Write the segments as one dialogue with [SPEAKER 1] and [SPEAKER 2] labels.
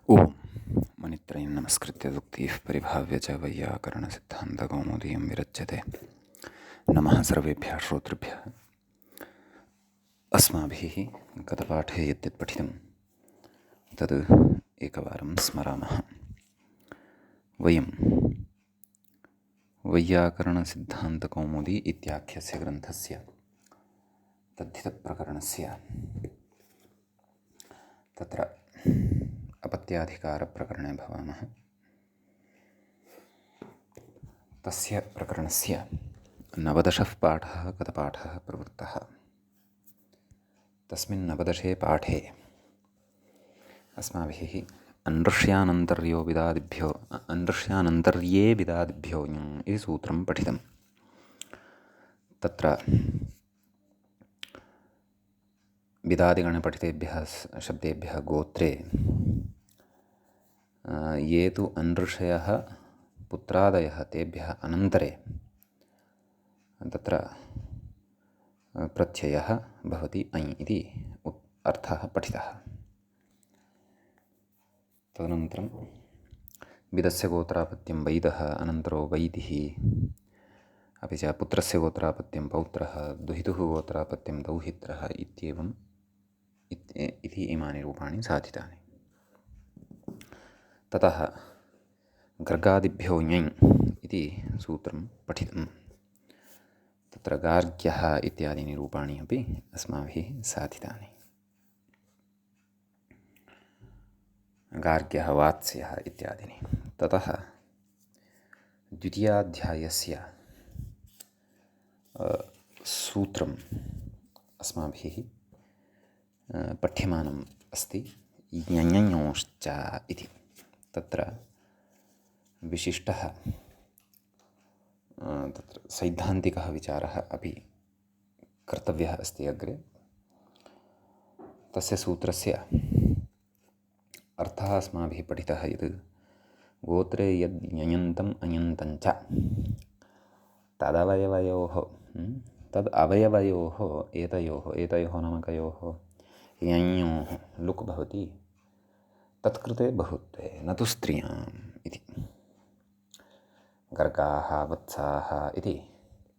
[SPEAKER 1] ओम मनित्रयं नमस्कृत्य दुक्तिः परिभाव्य च वैयाकरणसिद्धान्तकौमुदीं विरच्यते। नमः सर्वेभ्यः श्रोतृभ्यः। अस्माभिः गतपाठे यद्यत् पठितं तद् एकवारं स्मरामः। वयं वैयाकरणसिद्धान्तकौमुदी इत्याख्यस्य ग्रन्थस्य तद्धितप्रकरणस्य तत्र अपत्याधिकारप्रकरणे भवामः। तस्य प्रकरणस्य 19 पाठः गतपाठः प्रवृत्तः। तस्मिन् 19 पाठे अस्माभिः अनृष्यानन्तर्ये विदादिभ्यो इति सूत्रं पठितं। तत्र विदादिगणे पठितेभ्यः शब्देभ्यः गोत्रे ये तु अनृषयः पुत्रादयः तेभ्यः अनन्तरे तत्र प्रत्ययः भवति ऐ इति अर्थः पठितः। तदनन्तरं विदस्य गोत्रापत्यं वैदः अनन्तरो वैदिः, अपि च पुत्रस्य गोत्रापत्यं पौत्रः, दुहितुः गोत्रापत्यं दौहित्रः इति इमानि रूपाणि साधितानि। ततः गर्गादिभ्यो ञञ इति सूत्रं पठितं। तत्र गार्ग्यः इत्यादीनि रूपाणि अपि अस्माभिः साधितानि। गार्ग्यः, वात्स्यः इत्यादीनि। ततः द्वितीयाध्यायस्य सूत्रम् अस्माभिः पठ्यमानम् अस्ति ञञञोश्च इति। तत्र विशिष्टः तत्र सैद्धान्तिकः विचारः अपि कर्तव्यः अस्ति अग्रे। तस्य सूत्रस्य अर्थः अस्माभिः पठितः यत् गोत्रे यद् ञञन्तम् अञन्तञ्च तदवयवयोः एतयोः नामकयोः ञञोः लुक् भवति तत्कृते बहुत्वे न तु स्त्रियाम् इति। गर्गाः, वत्साः इति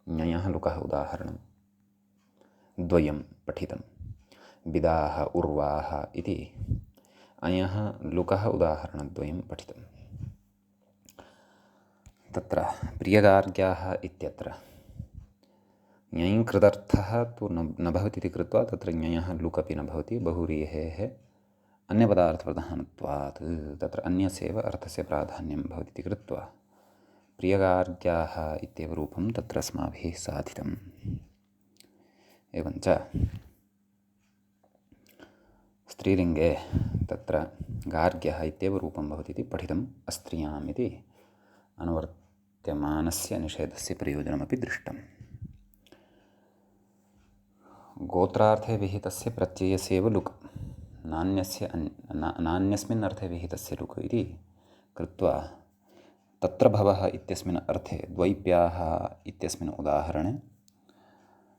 [SPEAKER 1] ञञः लुकः उदाहरणं द्वयं पठितं। विदाः, उर्वाः इति अयः लुकः उदाहरणद्वयं पठितं। तत्र प्रियगार्ग्याः इत्यत्र ञञ कृदर्थः तु न भवति इति कृत्वा तत्र ञञः लुक् अपि न भवति। बहुव्रीहेः अन्यपदार्थप्रधानत्वात् तत्र अन्यस्यैव अर्थस्य प्राधान्यं भवति इति कृत्वा प्रियगार्ग्याः इत्येव रूपं तत्र अस्माभिः साधितम्। एवञ्च स्त्रीलिङ्गे तत्र गार्ग्यः इत्येव रूपं भवति इति पठितम् अस्त्रियाम् इति अनुवर्त्यमानस्य निषेधस्य प्रयोजनमपि दृष्टम्। गोत्रार्थे विहितस्य प्रत्ययस्यैव लुक् नान्यस्मिन् अर्थे विहितस्य लुक् इति कृत्वा तत्र भवः इत्यस्मिन् अर्थे द्वैप्याः इत्यस्मिन् उदाहरणे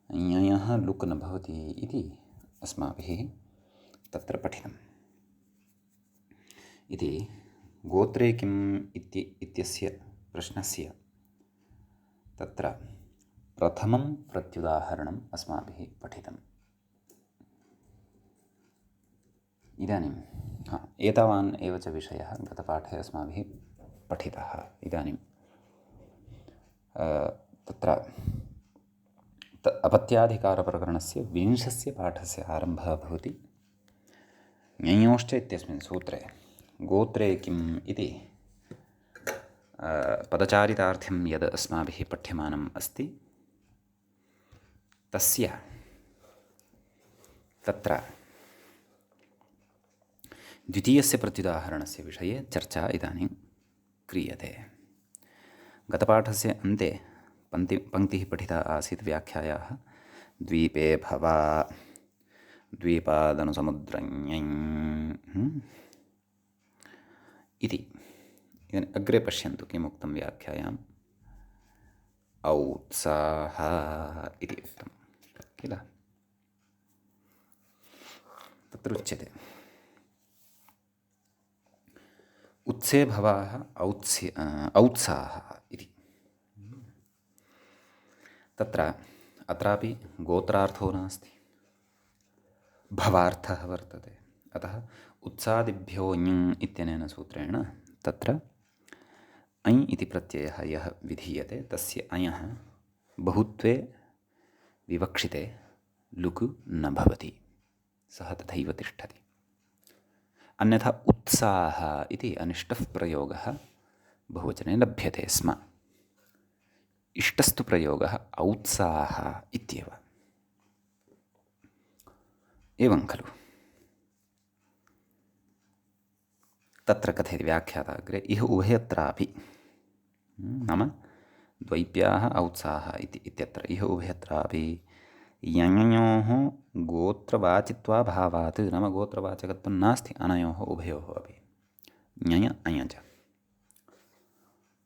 [SPEAKER 1] ञञः लुक् न भवति इति अस्माभिः तत्र पठितम्। इति गोत्रे किम् इत्यस्य प्रश्नस्य तत्र प्रथमं प्रत्युदाहरणम् अस्माभिः पठितम्। इदानीं एतावान् एव च विषयः गतपाठे अस्माभिः पठितः। इदानीं तत्र अपत्याधिकारप्रकरणस्य 20 पाठस्य आरम्भः भवति। ञञोश्च इत्यस्मिन् सूत्रे गोत्रे किम् इति पदचारितार्थ्यं यद् अस्माभिः पठ्यमानम् अस्ति तस्य तत्र द्वितीयस्य प्रत्युदाहरणस्य विषये चर्चा इदानीं क्रियते। गतपाठस्य अन्ते पङ्क्तिः पठिता आसीत् व्याख्यायाः द्वीपे भवा द्वीपादनुसमुद्रञ्ञञ इति। अग्रे पश्यन्तु किमुक्तं व्याख्यायाम् औत्साह इति उक्तं किल। तत्र उच्यते उत्से भवाः औत्साहः इति। तत्र अत्रापि गोत्रार्थो नास्ति, भवार्थः वर्तते। अतः उत्सादिभ्यो ञ् इत्यनेन सूत्रेण तत्र ऐ इति प्रत्ययः यः विधीयते तस्य अयः बहुत्वे विवक्षिते लुक् न भवति, सः तथैव तिष्ठति। अन्यथा उत्साह इति अनिष्टः प्रयोगः बहुवचने लभ्यते स्म। इष्टस्तु प्रयोगः औत्साह इत्येव। एवं खलु। तत्र कथयति व्याख्याता अग्रे, इह उभयत्रापि, नाम द्वैप्याः औत्साह इत्यत्र इह उभयत्रापि यञयोः गोत्रवाचित्वाभावात्, नाम गोत्रवाचकत्वं नास्ति अनयोः उभयोः अपि, ञय अञ च।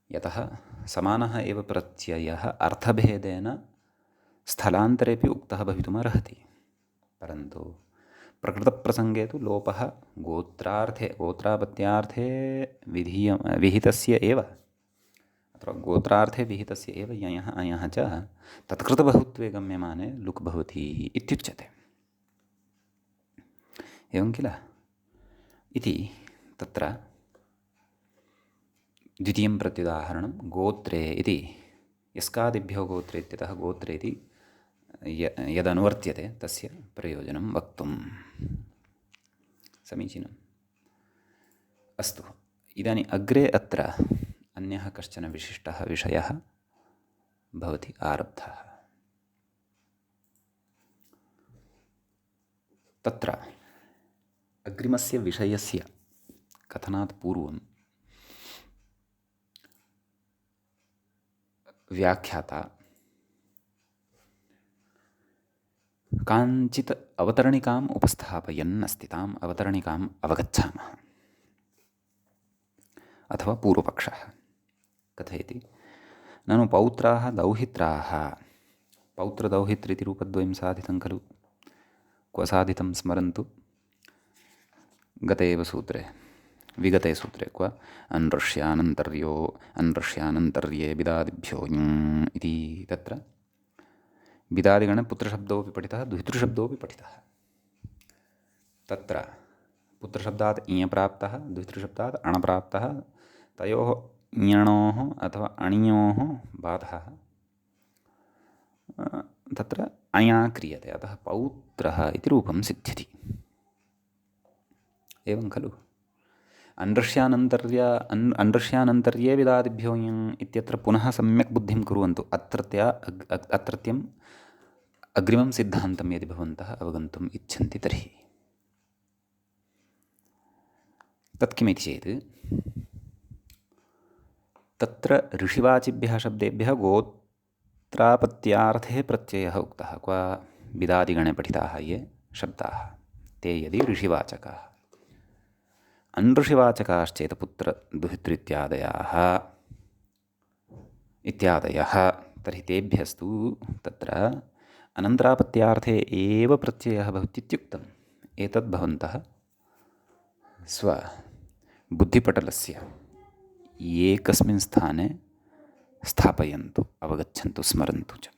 [SPEAKER 1] यतः समानः एव प्रत्ययः अर्थभेदेन स्थलान्तरेपि उक्तः भवितुमर्हति, परन्तु प्रकृतप्रसङ्गे तु लोपः गोत्रापत्यार्थे विहितस्य एव, अथवा गोत्रार्थे विहितस्य एव ययः अयः च तत्कृतबहुत्वे गम्यमाने लुक् भवति इत्युच्यते। एवं किल इति तत्र द्वितीयं प्रत्युदाहरणं गोत्रे इति, यस्कादिभ्यो गोत्रे इत्यतः गोत्रे इति यदनुवर्त्यते तस्य प्रयोजनं वक्तुं। समीचीनम्। अस्तु, इदानीम् अग्रे अत्र अन्यः कश्चन विशिष्टः विषयः भवति आरब्धः। तत्र अग्रिमस्य विषयस्य कथनात् पूर्वं व्याख्याता काञ्चित् अवतरणिकाम् उपस्थापयन् अस्ति। ताम् अवतरणिकाम् अवगच्छामः। अथवा पूर्वपक्षः कथयति, ननु पौत्राः दौहित्राः, पौत्रदौहित्रीति रूपद्वयं साधितं खलु, क्व साधितं स्मरन्तु, गते एव सूत्रे, विगते सूत्रे, क्व अन्वृष्यानन्तर्ये बिदादिभ्यो ञ् इति। तत्र बिदादिगणे पुत्रशब्दोऽपि पठितः, द्वितृशब्दोऽपि पठितः। तत्र पुत्रशब्दात् इञ प्राप्तः, द्वितृशब्दात् अण प्राप्तः, तयोः ञणोः अथवा अणियोः बाधः तत्र अया क्रियते, अतः पौत्रः इति रूपं सिद्ध्यति। एवं खलु। अन्वृष्यानन्तर्ये विदादिभ्यो ञ इत्यत्र पुनः सम्यक् बुद्धिं कुर्वन्तु। अत्रत्यम् अग्रिमं सिद्धान्तं यदि भवन्तः अवगन्तुम् इच्छन्ति तर्हि तत् किमिति चेत्, तत्र ऋषिवाचिभ्यः शब्देभ्यः गोत्रापत्यार्थे प्रत्ययः उक्तः। क्व बिदादिगणे पठिताः ये शब्दाः ते यदि ऋषिवाचकाः, अन्ऋषिवाचकाश्चेत् पुत्रदुहितृत्यादयः तर्हि तेभ्यस्तु तत्र अनन्तरापत्यार्थे एव प्रत्ययः भवतीत्युक्तम्। एतद् भवन्तः स्वबुद्धिपटलस्य एकस्मिन् स्थाने स्थापयन्तु, अवगच्छन्तु, स्मरन्तु च।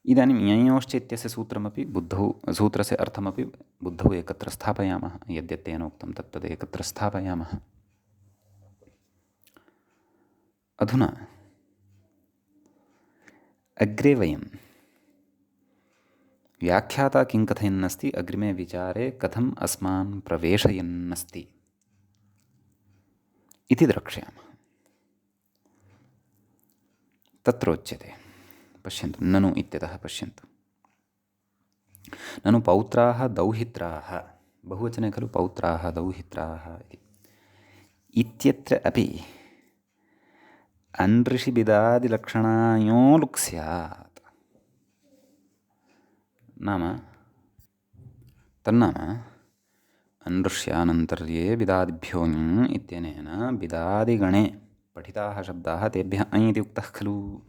[SPEAKER 1] इदानीं ञयोश्च इत्यस्य सूत्रमपि बुद्धौ, सूत्रस्य अर्थमपि बुद्धौ एकत्र स्थापयामः। यद्यत्तेन उक्तं तत्तद् एकत्र स्थापयामः। अधुना अग्रे वयं व्याख्याता किं कथयन्नस्ति, अग्रिमे विचारे कथम् अस्मान् प्रवेशयन्नस्ति इति द्रक्ष्यामः। तत्रोच्यते, पश्यन्तु, ननु इत्यतः पश्यन्तु, ननु पौत्राः दौहित्राः, बहुवचने खलु पौत्राः दौहित्राः इत्यत्र अपि अन्ऋषिबिदादिलक्षणायो लुक् स्यात्। नाम तन्नाम अन्वृष्यानन्तर्ये बिदादिभ्यो ञ इत्यनेन बिदादिगणे पठिताः शब्दाः तेभ्यः ऐ इति उक्तः खलु।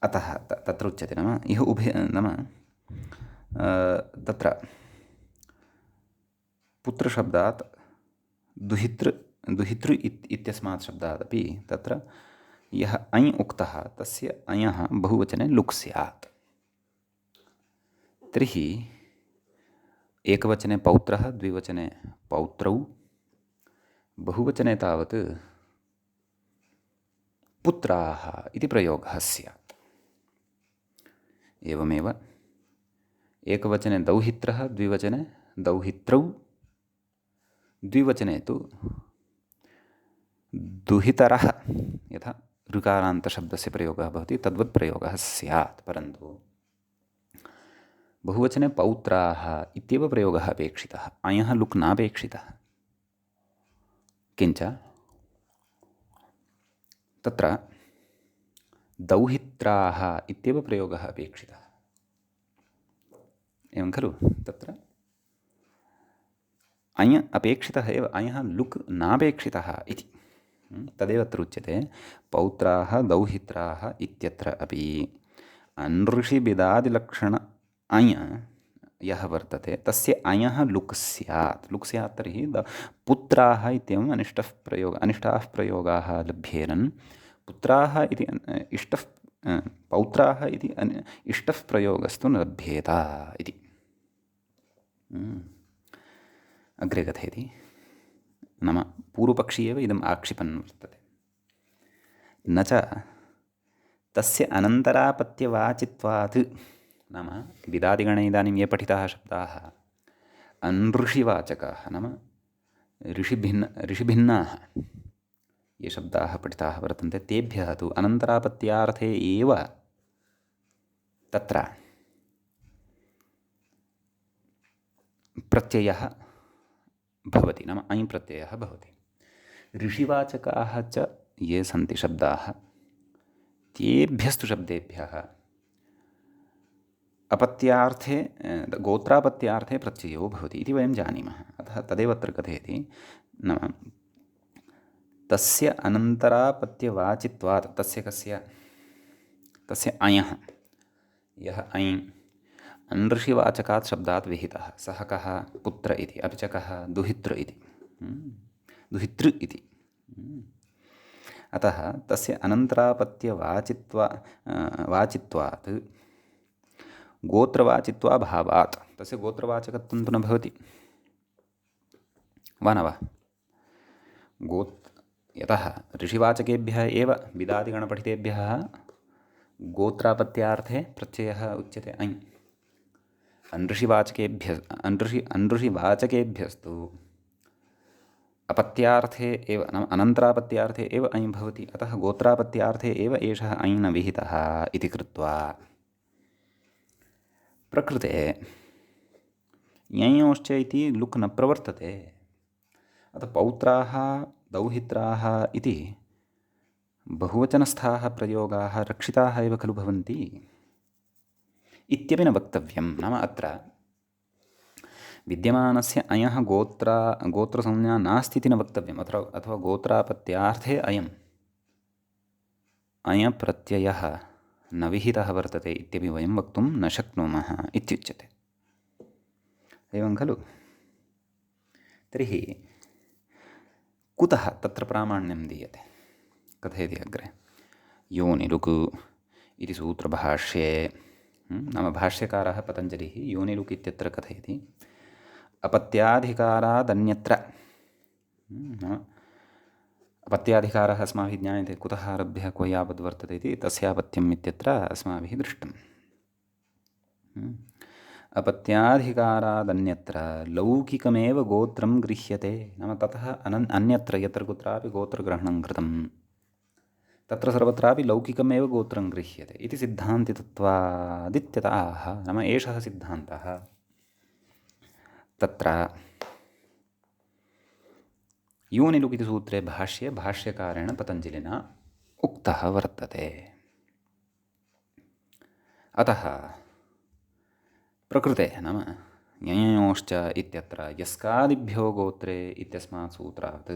[SPEAKER 1] अतः तत्र उच्यते, नाम इह नाम तत्र पुत्रशब्दात् दुहितृ इत्यस्मात् शब्दादपि तत्र यः अञ् उक्तः तस्य अञः बहुवचने लुक् स्यात्। तर्हि एकवचने पौत्रः, द्विवचने पौत्रौ, बहुवचने तावत् पुत्राः इति प्रयोगः स्यात्। एवमेव एकवचने दौहित्रः, द्विवचने दौहित्रौ, द्विवचने तु दुहितरः, यथा ऋकारान्तशब्दस्य प्रयोगः भवति तद्वत् प्रयोगः स्यात्। परन्तु बहुवचने पौत्राः इत्येव प्रयोगः अपेक्षितः, अयः लुक् नापेक्षितः। किञ्च तत्र दौहित्राः इत्येव प्रयोगः अपेक्षितः। एवं खलु? तत्र अञ् अपेक्षितः एव, अयः लुक् नापेक्षितः इति। तदेव अत्र उच्यते पौत्राः दौहित्राः इत्यत्र अपि अनृषिबिदादिलक्षण अञ् यः वर्तते तस्य अञः लुक् स्यात्। लुक् स्यात् तर्हि पुत्राः इत्येवम् अनिष्टाः प्रयोगाः लभ्येरन् पुत्राः इति इष्टः पौत्राः इति इष्टः प्रयोगस्तु न लभ्येत इति अग्रे कथयति। नाम पूर्वपक्षी एव इदम् आक्षिपन् वर्तते। न च तस्य अनन्तरापत्यवाचित्वात्, नाम विदादिगणे इदानीं ये पठिताः शब्दाः अनृषिवाचकाः, नाम ऋषिभिन्नाः ये शब्दाः पठिताः वर्तन्ते तेभ्यः तु अनन्तरापत्यार्थे एव तत्र प्रत्ययः भवति, नाम अञ् प्रत्ययः भवति। ऋषिवाचकाः च ये सन्ति शब्दाः तेभ्यस्तु शब्देभ्यः अपत्यार्थे गोत्रापत्यार्थे प्रत्ययो भवति इति वयं जानीमः। अतः तदेव अत्र कथयति। नाम तस्य अनन्तरापत्यवाचित्वात्, तस्य कस्य, तस्य अयः, यः अञ् अनृषिवाचकात् शब्दात् विहितः, सः कः? पुत्र इति, अपि च कः? दुहितृ इति, दुहितृ इति। अतः तस्य वाचित्वात् गोत्रवाचित्वाभावात्, तस्य गोत्रवाचकत्वं तु न भवति वा न वा? यतः ऋषिवाचकेभ्यः एव विदादिगणपठितेभ्यः गोत्रापत्यार्थे प्रत्ययः उच्यते अञ्। अनृषिवाचकेभ्यस्तु अपत्यार्थे एव, नाम अनन्तरापत्यार्थे एव अञ् भवति। अतः गोत्रापत्यार्थे एव एषः अञ् न विहितः इति कृत्वा प्रकृते यञोश्च इति लुक् न प्रवर्तते। अतः पौत्राः दौहित्राः इति बहुवचनस्थाः प्रयोगाः रक्षिताः एव खलु भवन्ति इत्यपि न वक्तव्यं। नाम अत्र विद्यमानस्य अयः गोत्रसंज्ञा नास्ति इति न वक्तव्यम्। अथवा गोत्रापत्यार्थे अयप्रत्ययः न विहितः वर्तते इत्यपि वयं वक्तुं न शक्नुमः इत्युच्यते। एवं खलु? तर्हि कुतः तत्र प्रामाण्यं दीयते? कथयति अग्रे। योनिलुक् इति सूत्रभाष्ये, नाम भाष्यकारः पतञ्जलिः योनिलुक् इत्यत्र कथयति अपत्याधिकारादन्यत्र। अपत्याधिकारः अस्माभिः ज्ञायते कुतः आरभ्य क्व यावद् वर्तते इति, तस्यापत्यम् इत्यत्र अस्माभिः दृष्टम्। अपत्याधिकारादन्यत्र लौकिकमेव गोत्रं गृह्यते। नाम ततः अन्यत्र यत्र कुत्रापि गोत्रग्रहणं कृतं तत्र सर्वत्रापि लौकिकमेव गोत्रं गृह्यते इति सिद्धान्तितत्वादित्यतः। नाम एषः सिद्धान्तः तत्र योनिलुक् इति सूत्रे भाष्यकारेण पतञ्जलिना उक्तः वर्तते। अतः प्रकृते, नाम यञोश्च इत्यत्र यस्कादिभ्यो गोत्रे इत्यस्मात् सूत्रात्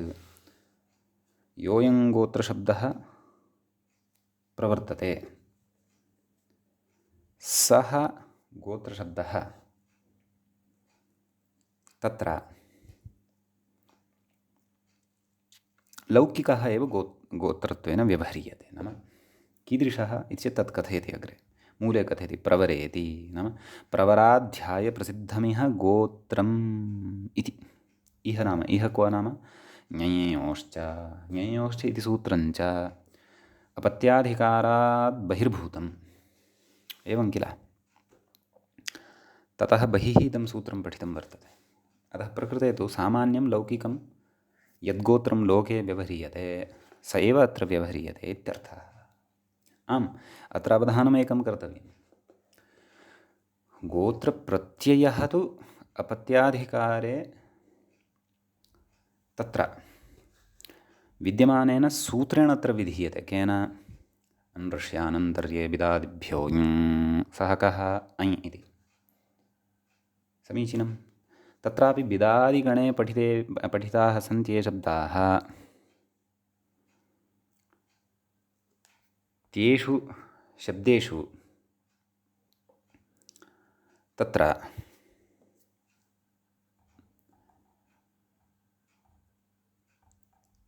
[SPEAKER 1] योऽयं गोत्रशब्दः प्रवर्तते सः गोत्रशब्दः तत्र लौकिकः एव गोत्रत्वेन व्यवह्रियते। नाम कीदृशः इति चेत् तत् कथयति अग्रे मूले कथयति प्रवरेति। नाम प्रवराध्यायप्रसिद्धमिह गोत्रम् इति। इह नाम इह क्व नाम ज्ञयोश्च इति सूत्रञ्च अपत्याधिकारात् बहिर्भूतम् एवं किल। ततः बहिः इदं सूत्रं पठितं वर्तते। अतः प्रकृते तु सामान्यं लौकिकं यद्गोत्रं लोके व्यवह्रियते स एव अत्र व्यवह्रियते इत्यर्थः। आम्, अत्र अवधानमेकं कर्तव्यं। गोत्रप्रत्ययः तु अपत्याधिकारे तत्र विद्यमानेन सूत्रेण अत्र विधीयते। केन? अनृष्यानन्तर्ये बिदादिभ्यो सः कः ऐ इति। समीचीनं। तत्रापि बिदादिगणे पठिताः सन्ति ये शब्दाः, तेषु शब्देषु तत्र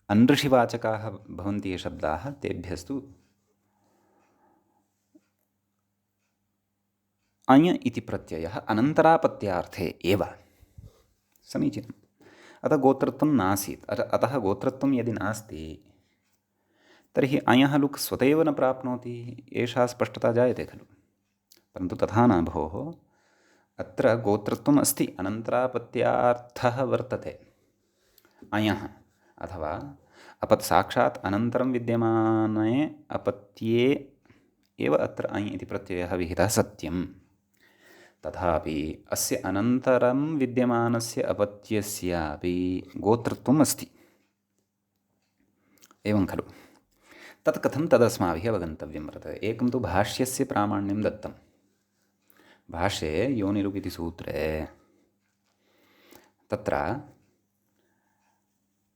[SPEAKER 1] अनृषिवाचकाः भवन्ति ये शब्दाः, तेभ्यस्तु अञ् इति प्रत्ययः अनन्तरापत्यार्थे एव। समीचीनम्। अतः गोत्रत्वं नासीत्। अतः गोत्रत्वं यदि नास्ति तर्हि अयः लुक् स्वतः न प्राप्नोति, एषा स्पष्टता जायते खलु। परन्तु तथा न भोः। अत्र गोत्रत्वम् अस्ति, अनन्तरापत्यार्थः वर्तते अयः, अथवा साक्षात् अनन्तरं विद्यमाने अपत्ये एव अत्र अञ् इति प्रत्ययः विहितः सत्यं। तथापि अस्य अनन्तरं विद्यमानस्य अपत्यस्यापि गोत्रत्वम् अस्ति। एवं खलु। तत् कथं तदस्माभिः अवगन्तव्यं वर्तते। एकं तु भाष्यस्य प्रामाण्यं दत्तं। भाष्ये योनिरुक् इति सूत्रे तत्र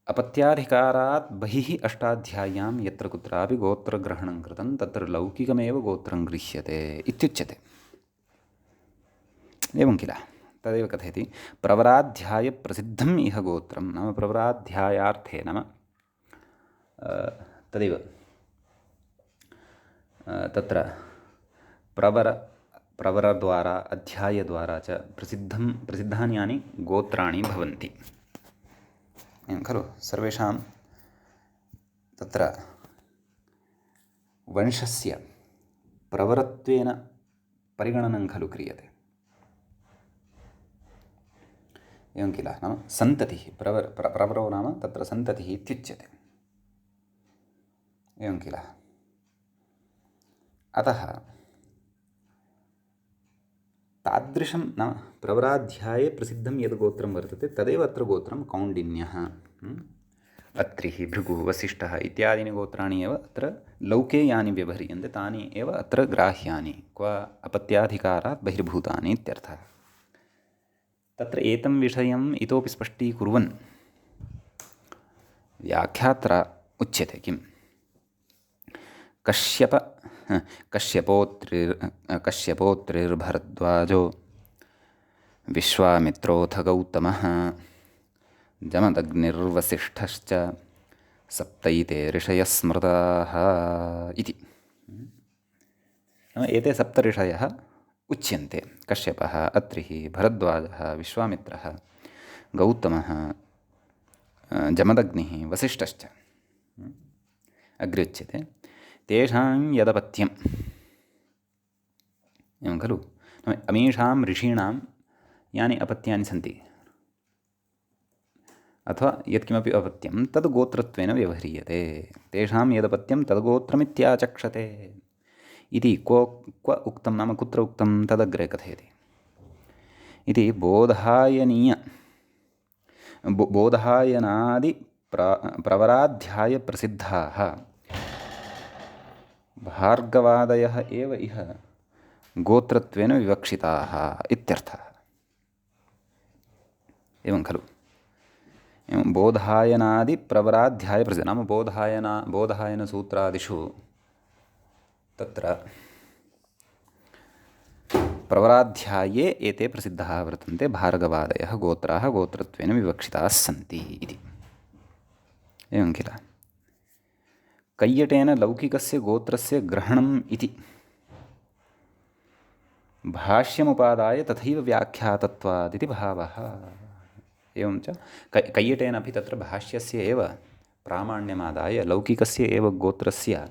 [SPEAKER 1] अपत्याधिकारात् बहिः अष्टाध्याय्यां यत्र कुत्रापि गोत्रग्रहणं कृतं तत्र लौकिकमेव गोत्रं गृह्यते इत्युच्यते। एवं किल। तदेव कथयति प्रवराध्यायप्रसिद्धम् इह गोत्रं। नाम प्रवराध्यायार्थे नाम तदेव तत्र प्रवरद्वारा अध्यायद्वारा च प्रसिद्धानि यानि गोत्राणि भवन्ति। एवं खलु। सर्वेषां तत्र वंशस्य प्रवरत्वेन परिगणनं खलु क्रियते। एवं किल। नाम सन्ततिः प्रवरो नाम तत्र सन्ततिः इत्युच्यते। एवं किल। अतः तादृशं नाम प्रवराध्याये प्रसिद्धं यद् गोत्रं वर्तते तदेव अत्र गोत्रं। कौण्डिन्यः, अत्रिः, भृगुः, वसिष्ठः इत्यादीनि गोत्राणि एव अत्र लौके यानि व्यवह्रियन्ते तानि एव अत्र ग्राह्यानि, क्व अपत्याधिकारात् बहिर्भूतानि इत्यर्थः। तत्र एतं विषयम् इतोपि स्पष्टीकुर्वन् व्याख्यात्रा उच्यते किम्? कश्यपोत्रिर्भरद्वाजो विश्वामित्रोऽथ गौतमः जमदग्निर्वसिष्ठश्च सप्तैते ऋषयः स्मृताः इति। एते सप्त ऋषयः उच्यन्ते। कश्यपः, अत्रिः, भरद्वाजः, विश्वामित्रः, गौतमः, जमदग्निः, वसिष्ठश्च। अग्रे उच्यते तेषां यदपत्यम्। एवं खलु। अमीषां ऋषीणां यानि अपत्यानि सन्ति अथवा यत्किमपि अपत्यं तद् गोत्रत्वेन व्यवह्रियते। तेषां यदपत्यं तद्गोत्रमित्याचक्षते इति क्व उक्तं नाम कुत्र उक्तं तदग्रे कथयति। इति बोधायनादि प्रवराध्यायप्रसिद्धाः भार्गवादयः एव इह गोत्रत्वेन विवक्षिताः इत्यर्थः। एवं खलु। एवं बोधायनादि प्रवराध्यायप्रसिद्ध नाम बोधायनसूत्रादिषु तत्र प्रवराध्याये एते प्रसिद्धाः वर्तन्ते भार्गवादयः गोत्राः गोत्रत्वेन विवक्षिताः सन्ति इति। एवं किल। कैयटेन लौकिकस्य गोत्रस्य ग्रहणम् इति भाष्यमुपादाय तथैव व्याख्यातत्वादिति भावः। एवं च कैयटेन अपि तत्र भाष्यस्य एव प्रामाण्यमादाय लौकिकस्य एव गोत्रस्य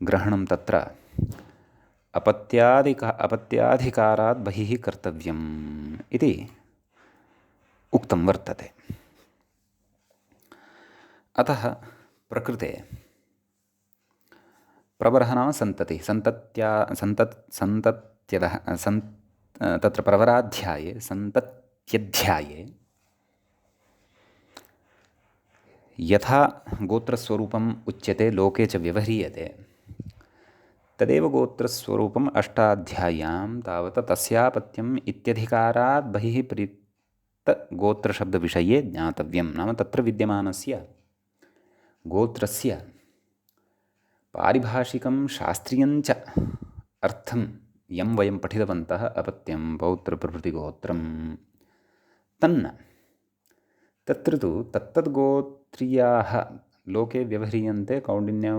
[SPEAKER 1] ग्रहणं तत्र अपत्याधिकारात् बहिः कर्तव्यम् इति उक्तं वर्तते। अतः प्रकृते प्रवरः नाम सन्ततिः, सन्तत्यदः तत्र प्रवराध्याये सन्तत्यध्याये यथा गोत्रस्वरूपम् उच्यते लोके च व्यवह्रियते तदेव गोत्रस्वरूपम् अष्टाध्याय्यां तावत् तस्यापत्यम् इत्यधिकारात् बहिः प्रीतगोत्रशब्दविषये ज्ञातव्यं। नाम तत्र विद्यमानस्य गोत्रस्य पारिभाषिकं शास्त्रीयञ्च अर्थं यं वयं पठितवन्तः अपत्यं पौत्रप्रभृतिगोत्रं तन्न तत्र तु तत्तद्गोत्रीयाः लोके व्यवह्रियन्ते कौण्डिन्य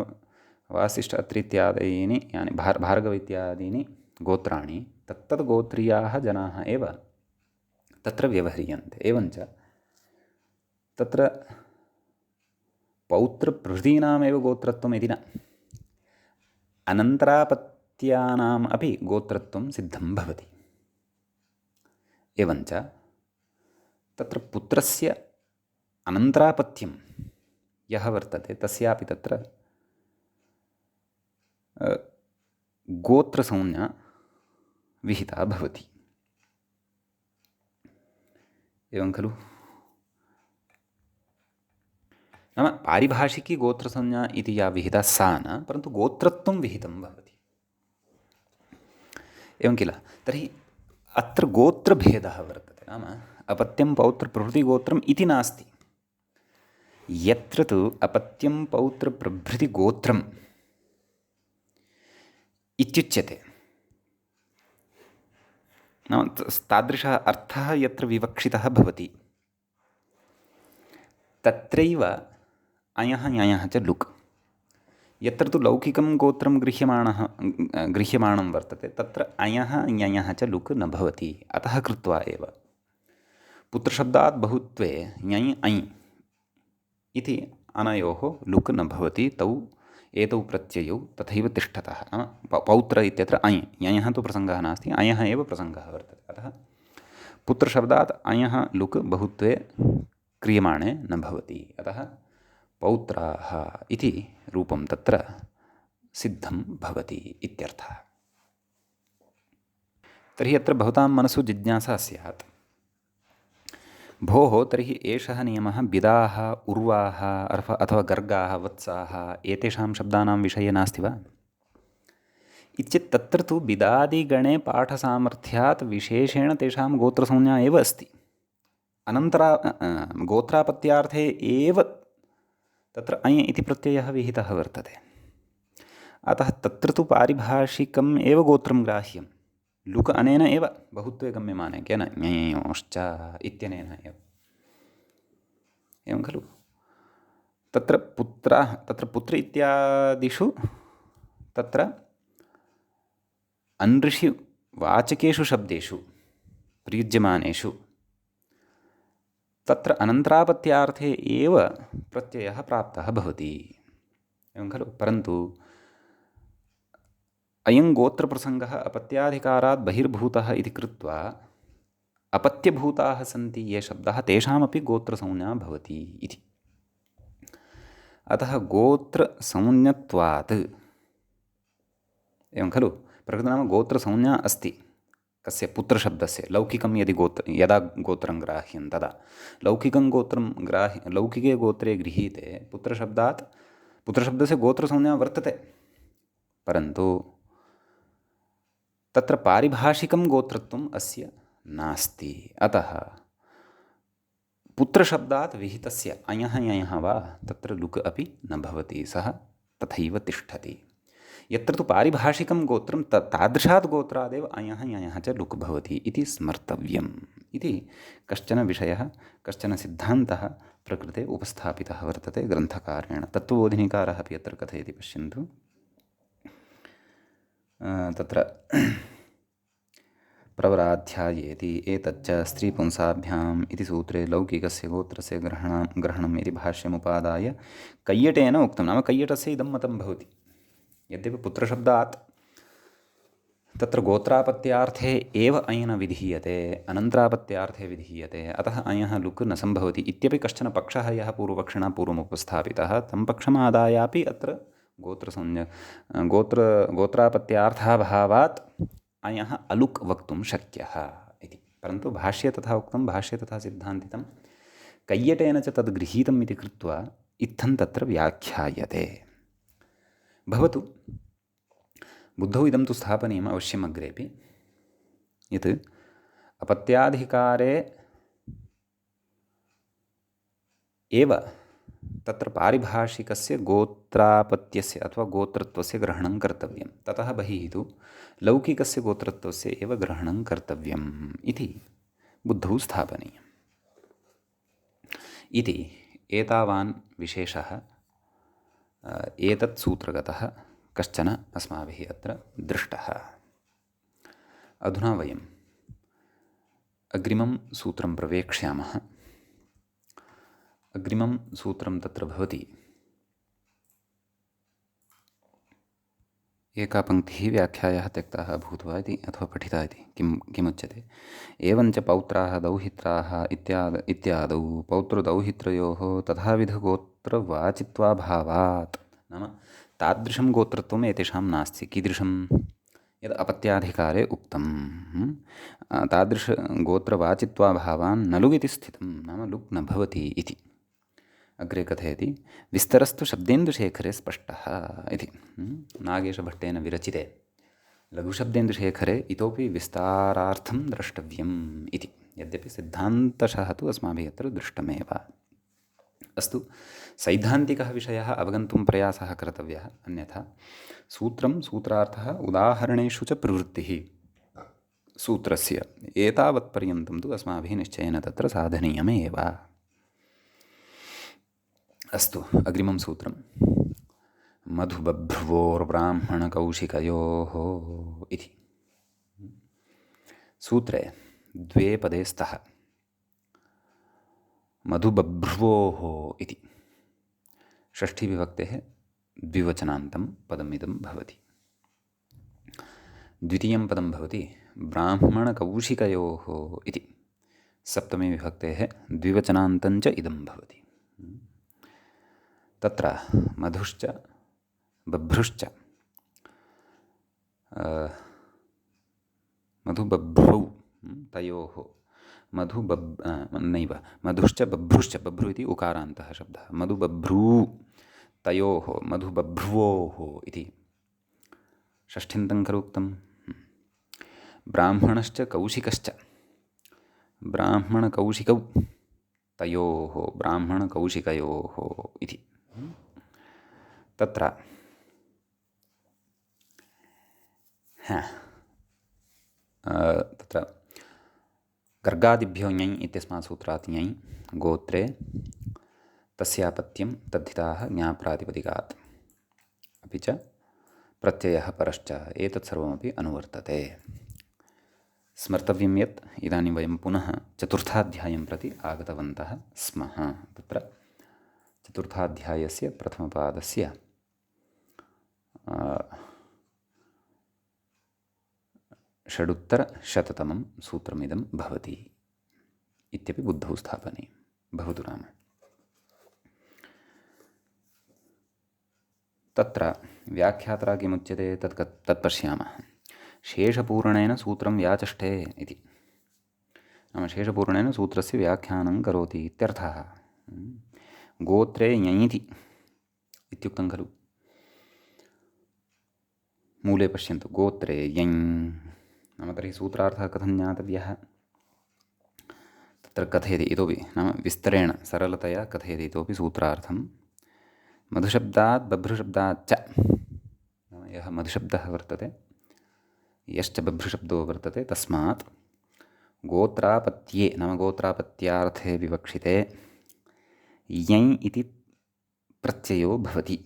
[SPEAKER 1] वासिष्ठ अत्रि इत्यादीनि यानि भार्गव इत्यादीनि गोत्राणि तत्तद्गोत्रीयाः जनाः एव तत्र व्यवह्रियन्ते। एवञ्च तत्र पौत्रप्रभृतीनामेव गोत्रत्वम् इति न, अनन्तरापत्यानाम् अपि गोत्रत्वं सिद्धं भवति। एवञ्च तत्र पुत्रस्य अनन्तरापत्यं यः वर्तते तस्यापि तत्र गोत्रसंज्ञा विहिता भवति। एवं खलु? नाम पारिभाषिकी गोत्रसंज्ञा इति या विहिता सा न, परन्तु गोत्रत्वं विहितं भवति। एवं किल? तर्हि अत्र गोत्रभेदः वर्तते। नाम अपत्यं पौत्रप्रभृतिगोत्रम् इति नास्ति। यत्र तु अपत्यं पौत्रप्रभृतिगोत्रम् इत्युच्यते, नाम तादृशः अर्थः यत्र विवक्षितः भवति तत्रैव अयः न्यायः च लुक्। यत्र तु लौकिकं गोत्रं गृह्यमाणं वर्तते तत्र अयः न्यायः च लुक् न भवति। अतः कृत्वा एव पुत्रशब्दात् बहुत्वे ञञ ऐ इति अनयोः लुक् न भवति। एतौ प्रत्ययौ तथैव तिष्ठतः। नाम पौत्र इत्यत्र ऐ, ञञः तु प्रसङ्गः नास्ति, अयः एव प्रसङ्गः वर्तते। अतः पुत्रशब्दात् अयः लुक् बहुत्वे क्रियमाणे न भवति। अतः पौत्राः इति रूपं तत्र सिद्धं भवति इत्यर्थः। तर्हि अत्र भवतां मनसु जिज्ञासा स्यात्, भोः तर्हि एषः नियमः बिदाः, उर्वाः अथवा गर्गाः, वत्साः एतेषां शब्दानां विषये नास्ति वा इत्येतत्? तत्र तु बिदादिगणे पाठसामर्थ्यात् विशेषेण तेषां गोत्रसंज्ञा एव अस्ति। गोत्रापत्यार्थे एव तत्र अञ् इति प्रत्ययः विहितः वर्तते। अतः तत्र तु पारिभाषिकम् एव गोत्रं ग्राह्यं। लुक् अनेन एव बहुत्वे गम्यमाने, केन? ञञश्च इत्यनेन एव। एवं खलु? तत्र पुत्र इत्यादिषु तत्र अनृषिवाचकेषु शब्देषु प्रयुज्यमानेषु तत्र अनन्तरापत्यार्थे एव प्रत्ययः प्राप्तः भवति। एवं खलु? परन्तु अयं गोत्रप्रसङ्गः अपत्याधिकारात् बहिर्भूतः इति कृत्वा अपत्यभूताः सन्ति ये शब्दाः तेषामपि गोत्रसंज्ञा भवति इति। अतः गोत्रसंज्ञत्वात्, एवं खलु? प्रकृतनाम गोत्रसंज्ञा अस्ति कस्य? पुत्रशब्दस्य। लौकिकं यदा गोत्रं ग्राह्यं तदा लौकिके गोत्रे गृहीते पुत्रशब्दस्य गोत्रसंज्ञा वर्तते, परन्तु तत्र पारिभाषिकं गोत्रत्वम् अस्य नास्ति। अतः पुत्रशब्दात् विहितस्य अयः ञञः वा तत्र लुक् अपि न भवति, सः तथैव तिष्ठति। यत्र तु पारिभाषिकं गोत्रं तादृशात् गोत्रादेव अयः ञञः च लुक् भवति इति स्मर्तव्यम् इति कश्चन विषयः, कश्चन सिद्धान्तः प्रकृते उपस्थापितः वर्तते ग्रन्थकारेण। तत्त्वबोधिनीकारः अपि अत्र कथयति पश्यन्तु। तत्र प्रवराध्यायेति एतच्च स्त्रीपुंसाभ्याम् इति सूत्रे लौकिकस्य गोत्रस्य ग्रहणम् इति भाष्यमुपादाय कैयटेन उक्तं। नाम कैयटस्य इदं मतं भवति, यद्यपि पुत्रशब्दात् तत्र गोत्रापत्यार्थे एव अयन विधीयते, अनन्तरापत्यार्थे विधीयते, अतः अयः लुक् न सम्भवति इत्यपि कश्चन पक्षः यः पूर्वपक्षिणा पूर्वमुपस्थापितः तं पक्षमादायापि अत्र गोत्रापत्यार्थाभावात् अयः अलुक् वक्तुं शक्यः इति। परन्तु भाष्ये तथा उक्तं, भाष्ये तथा सिद्धान्तितं, कैयटेन च तद् गृहीतम् इति कृत्वा इत्थं तत्र व्याख्यायते। भवतु, बुद्धौ इदं तु स्थापनीयम् अवश्यम् अग्रेपि, यत् अपत्याधिकारे एव तत्र पारिभाषिकस्य गोत्रापत्यस्य अथवा गोत्रत्वस्य ग्रहणं कर्तव्यं, ततः बहिः तु लौकिकस्य गोत्रत्वस्य एव ग्रहणं कर्तव्यम् इति बुद्धौ स्थापनीयम् इति एतावान् विशेषः एतत् सूत्रगतः कश्चन अस्माभिः अत्र दृष्टः। अधुना वयम् अग्रिमं सूत्रं प्रवेक्ष्यामः। अग्रिमं सूत्रं तत्र भवति, एका पङ्क्तिः व्याख्यायाः त्यक्ताः भूत्वा इति अथवा पठिता इति किमुच्यते। एवञ्च पौत्राः दौहित्राः इत्यादौ पौत्रदौहित्रयोः तथाविधगोत्रवाचित्वाभावात्, नाम तादृशं गोत्रत्वम् एतेषां नास्ति। कीदृशं? यद् अपत्याधिकारे उक्तं तादृशगोत्रवाचित्वाभावान् न लुग् इति स्थितं, नाम लुग् न भवति इति अग्रे कथयति। विस्तरस्तु शब्देन्दुशेखरे स्पष्टः इति। नागेशभट्टेन विरचिते लघुशब्देन्दुशेखरे इतोपि विस्तारार्थं द्रष्टव्यम् इति, यद्यपि सिद्धान्तशः तु अस्माभिः अत्र दृष्टमेव। अस्तु, सैद्धान्तिकः विषयः अवगन्तुं प्रयासः कर्तव्यः, अन्यथा सूत्रं सूत्रार्थः उदाहरणेषु च प्रवृत्तिः सूत्रस्य एतावत्पर्यन्तं तु अस्माभिः निश्चयेन तत्र साधनीयमेव। अस्तु, अग्रिमं सूत्रं मधुबभ्रुवोर्ब्राह्मणकौशिकयोः इति। सूत्रे द्वे पदे स्तः। मधुबभ्रुवोः इति षष्ठीविभक्तेः द्विवचनान्तं पदमिदं भवति। द्वितीयं पदं भवति ब्राह्मणकौशिकयोः इति सप्तमी विभक्तेः द्विवचनान्तं च इदं भवति। तत्र मधुश्च बभ्रुश्च मधुबभ्रौ तयोः मधुश्च बभ्रुश्च, बभ्रु इति उकारान्तः शब्दः, मधुबभ्रू तयोः मधुबभ्रुवोः इति षष्ठ्यन्तं खलु उक्तं। ब्राह्मणश्च कौशिकश्च ब्राह्मणकौशिकौ तयोः ब्राह्मणकौशिकयोः इति। तत्र गर्गादिभ्यो ञञ् इत्यस्मात् सूत्रात् ञञ् गोत्रे तस्यापत्यं तद्धिताः ज्ञाप्रातिपदिकात्, अपि च प्रत्ययः परश्च, एतत् सर्वमपि अनुवर्तते। स्मर्तव्यं यत् इदानीं वयं पुनः चतुर्थाध्यायं प्रति आगतवन्तः स्मः। तत्र चतुर्थाध्यायस्य प्रथमपादस्य षडुत्तरशततमं सूत्रमिदं भवति इत्यपि बुद्धौ स्थापनीयं। भवतु नाम तत्र व्याख्यात्रा किमुच्यते तत् पश्यामः। शेषपूरणेन सूत्रं व्याचष्टे इति, नाम शेषपूरणेन सूत्रस्य व्याख्यानं करोति इत्यर्थः। गोत्रे ञञिति इत्युक्तं खलु, मूले पश्यन्तु, गोत्रे यञ्, नाम तर्हि सूत्रार्थः कथं ज्ञातव्यः? तत्र कथयति इतोपि, नाम विस्तरेण सरलतया कथयति इतोपि सूत्रार्थं। मधुशब्दात् बभ्रुशब्दात् च, नाम यः मधुशब्दः वर्तते, यश्च बभ्रुशब्दो वर्तते, तस्मात् गोत्रापत्ये, नाम गोत्रापत्यार्थे विवक्षिते यञ् इति प्रत्ययो भवति।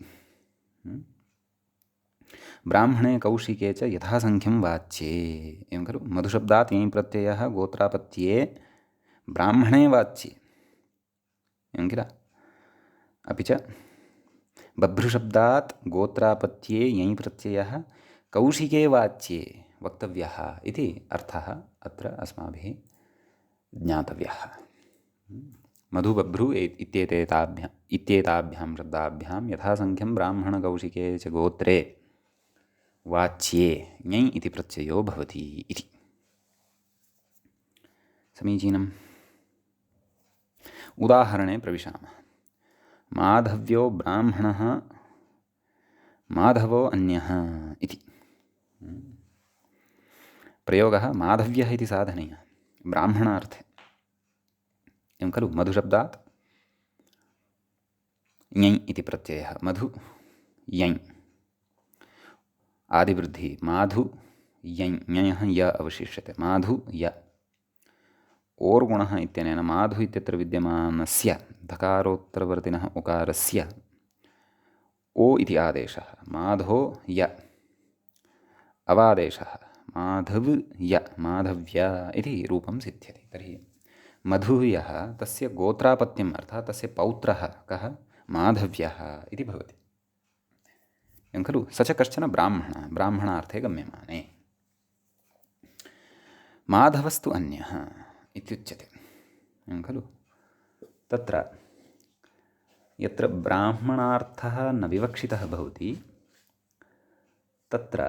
[SPEAKER 1] ब्राह्मणे कौशिके च यथासङ्ख्यं वाच्ये। एवं खलु मधुशब्दात् यञ् प्रत्ययः गोत्रापत्ये ब्राह्मणे वाच्ये एवं किल। अपि च बभ्रुशब्दात् गोत्रापत्ये यञ् प्रत्ययः कौशिके वाच्ये वक्तव्यः इति अर्थः अत्र अस्माभिः ज्ञातव्यः। मधुबभ्रु इत्येताभ्यां शब्दाभ्यां यथासङ्ख्यं ब्राह्मणकौशिके च गोत्रे वाच्ये ञञ् इति प्रत्ययो भवति इति। समीचीनम्। उदाहरणे प्रविशामः। माधव्यो ब्राह्मणः माधवो अन्यः इति। प्रयोगः माधव्यः इति साधनीयः ब्राह्मणार्थे एवं खलु। मधुशब्दात् यञ् इति प्रत्ययः मधु यञ् आदिवृद्धि माधु यञ् ञयः य अवशिष्यते माधु य। ओर्गुणः इत्यनेन माधु इत्यत्र विद्यमानस्य धकारोत्तरवर्तिनः उकारस्य ओ इति आदेशः माधो य अवादेशः माधव य माधव्य इति रूपं सिद्ध्यति। तर्हि मधुः यः तस्य गोत्रापत्यम् अर्थात् तस्य पौत्रः कः माधव्यः इति भवति एवं खलु। स च कश्चन ब्राह्मणः ब्राह्मणार्थे गम्यमाने। माधवस्तु अन्यः इत्युच्यते एवं खलु। तत्र यत्र ब्राह्मणार्थः न विवक्षितः भवति तत्र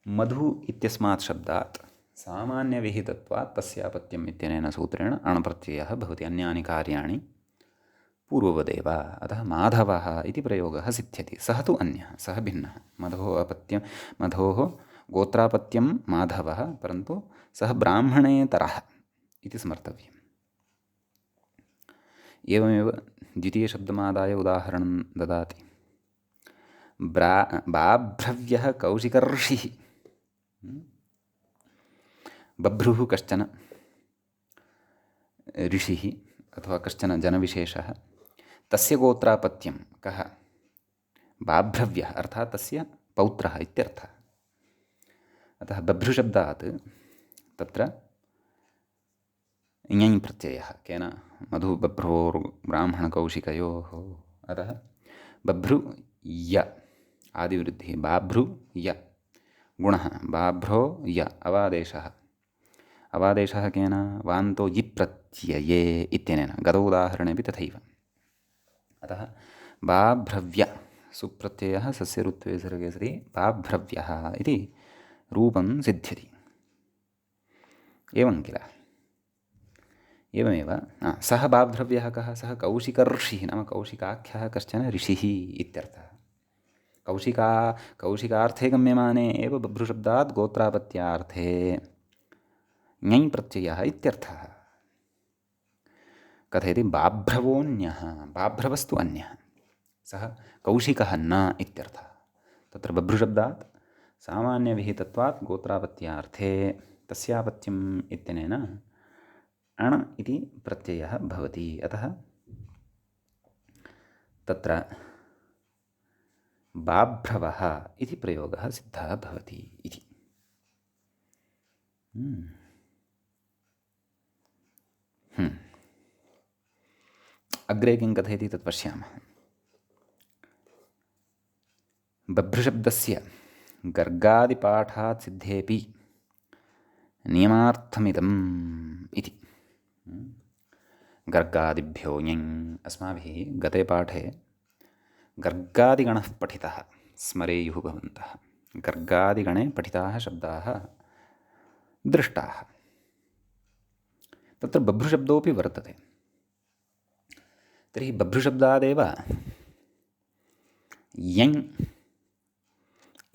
[SPEAKER 1] मधु इत्यस्मात् शब्दात् सामान्यविहितत्वात् तस्यापत्यम् इत्यनेन सूत्रेण अणप्रत्ययः भवति। अन्यानि कार्याणि पूर्ववदेव। अतः माधवः इति प्रयोगः सिद्ध्यति। सः तु अन्यः सः भिन्नः। मधोः गोत्रापत्यं माधवः परन्तु सः ब्राह्मणेतरः इति स्मर्तव्यम्। एवमेव द्वितीयशब्दमादाय उदाहरणं ददाति। बाभ्रव्यः कौशिकर्षिः। बभ्रुः कश्चन ऋषिः अथवा कश्चन जनविशेषः तस्य गोत्रापत्यं कः बाभ्रव्यः अर्थात् तस्य पौत्रः इत्यर्थः। अतः बभ्रुशब्दात् तत्र ञञ् प्रत्ययः केन मधुबभ्रोर्ब्राह्मणकौशिकयोः। अतः बभ्रु य आदिवृद्धिः बाभ्रु य गुणः बाभ्रो य अवादेशः केन वान्तो यि प्रत्यये इत्यनेन गत उदाहरणेपि तथैव। अतः बाभ्रव्य सुप्रत्ययः सस्य ऋत्वे सर्गे सति बाभ्रव्यः इति रूपं सिद्ध्यति एवं किल। एवमेव सः बाभ्रव्यः कः सः कौशिकर्षिः नाम कौशिकाख्यः कश्चन ऋषिः इत्यर्थः। कौशिकार्थे गम्यमाने एव बभ्रुशब्दात् गोत्रापत्यार्थे ञञ् प्रत्ययः इत्यर्थः। कथयति बाभ्रवोऽन्यः बाभ्रवस्तु अन्यः सः कौशिकः न इत्यर्थः। तत्र बभ्रुशब्दात् सामान्यविहितत्वात् गोत्रापत्यार्थे तस्यापत्यम् इत्यनेन अण इति प्रत्ययः भवति। अतः तत्र बाभ्रवः इति प्रयोगः सिद्धः भवति इति। अग्रे किं कथयति तत् पश्यामः। बभ्रुशब्दस्य गर्गादिपाठात् सिद्धेपि नियमार्थमिदम् इति। गर्गादिभ्यो ञञ् अस्माभिः गते पाठे गर्गादिगणः पठितः स्मरेयुः भवन्तः। गर्गादिगणे पठिताः शब्दाः दृष्टाः। तत्र बभ्रुशब्दोऽपि वर्तते। तर्हि बभ्रुशब्दादेव यञ्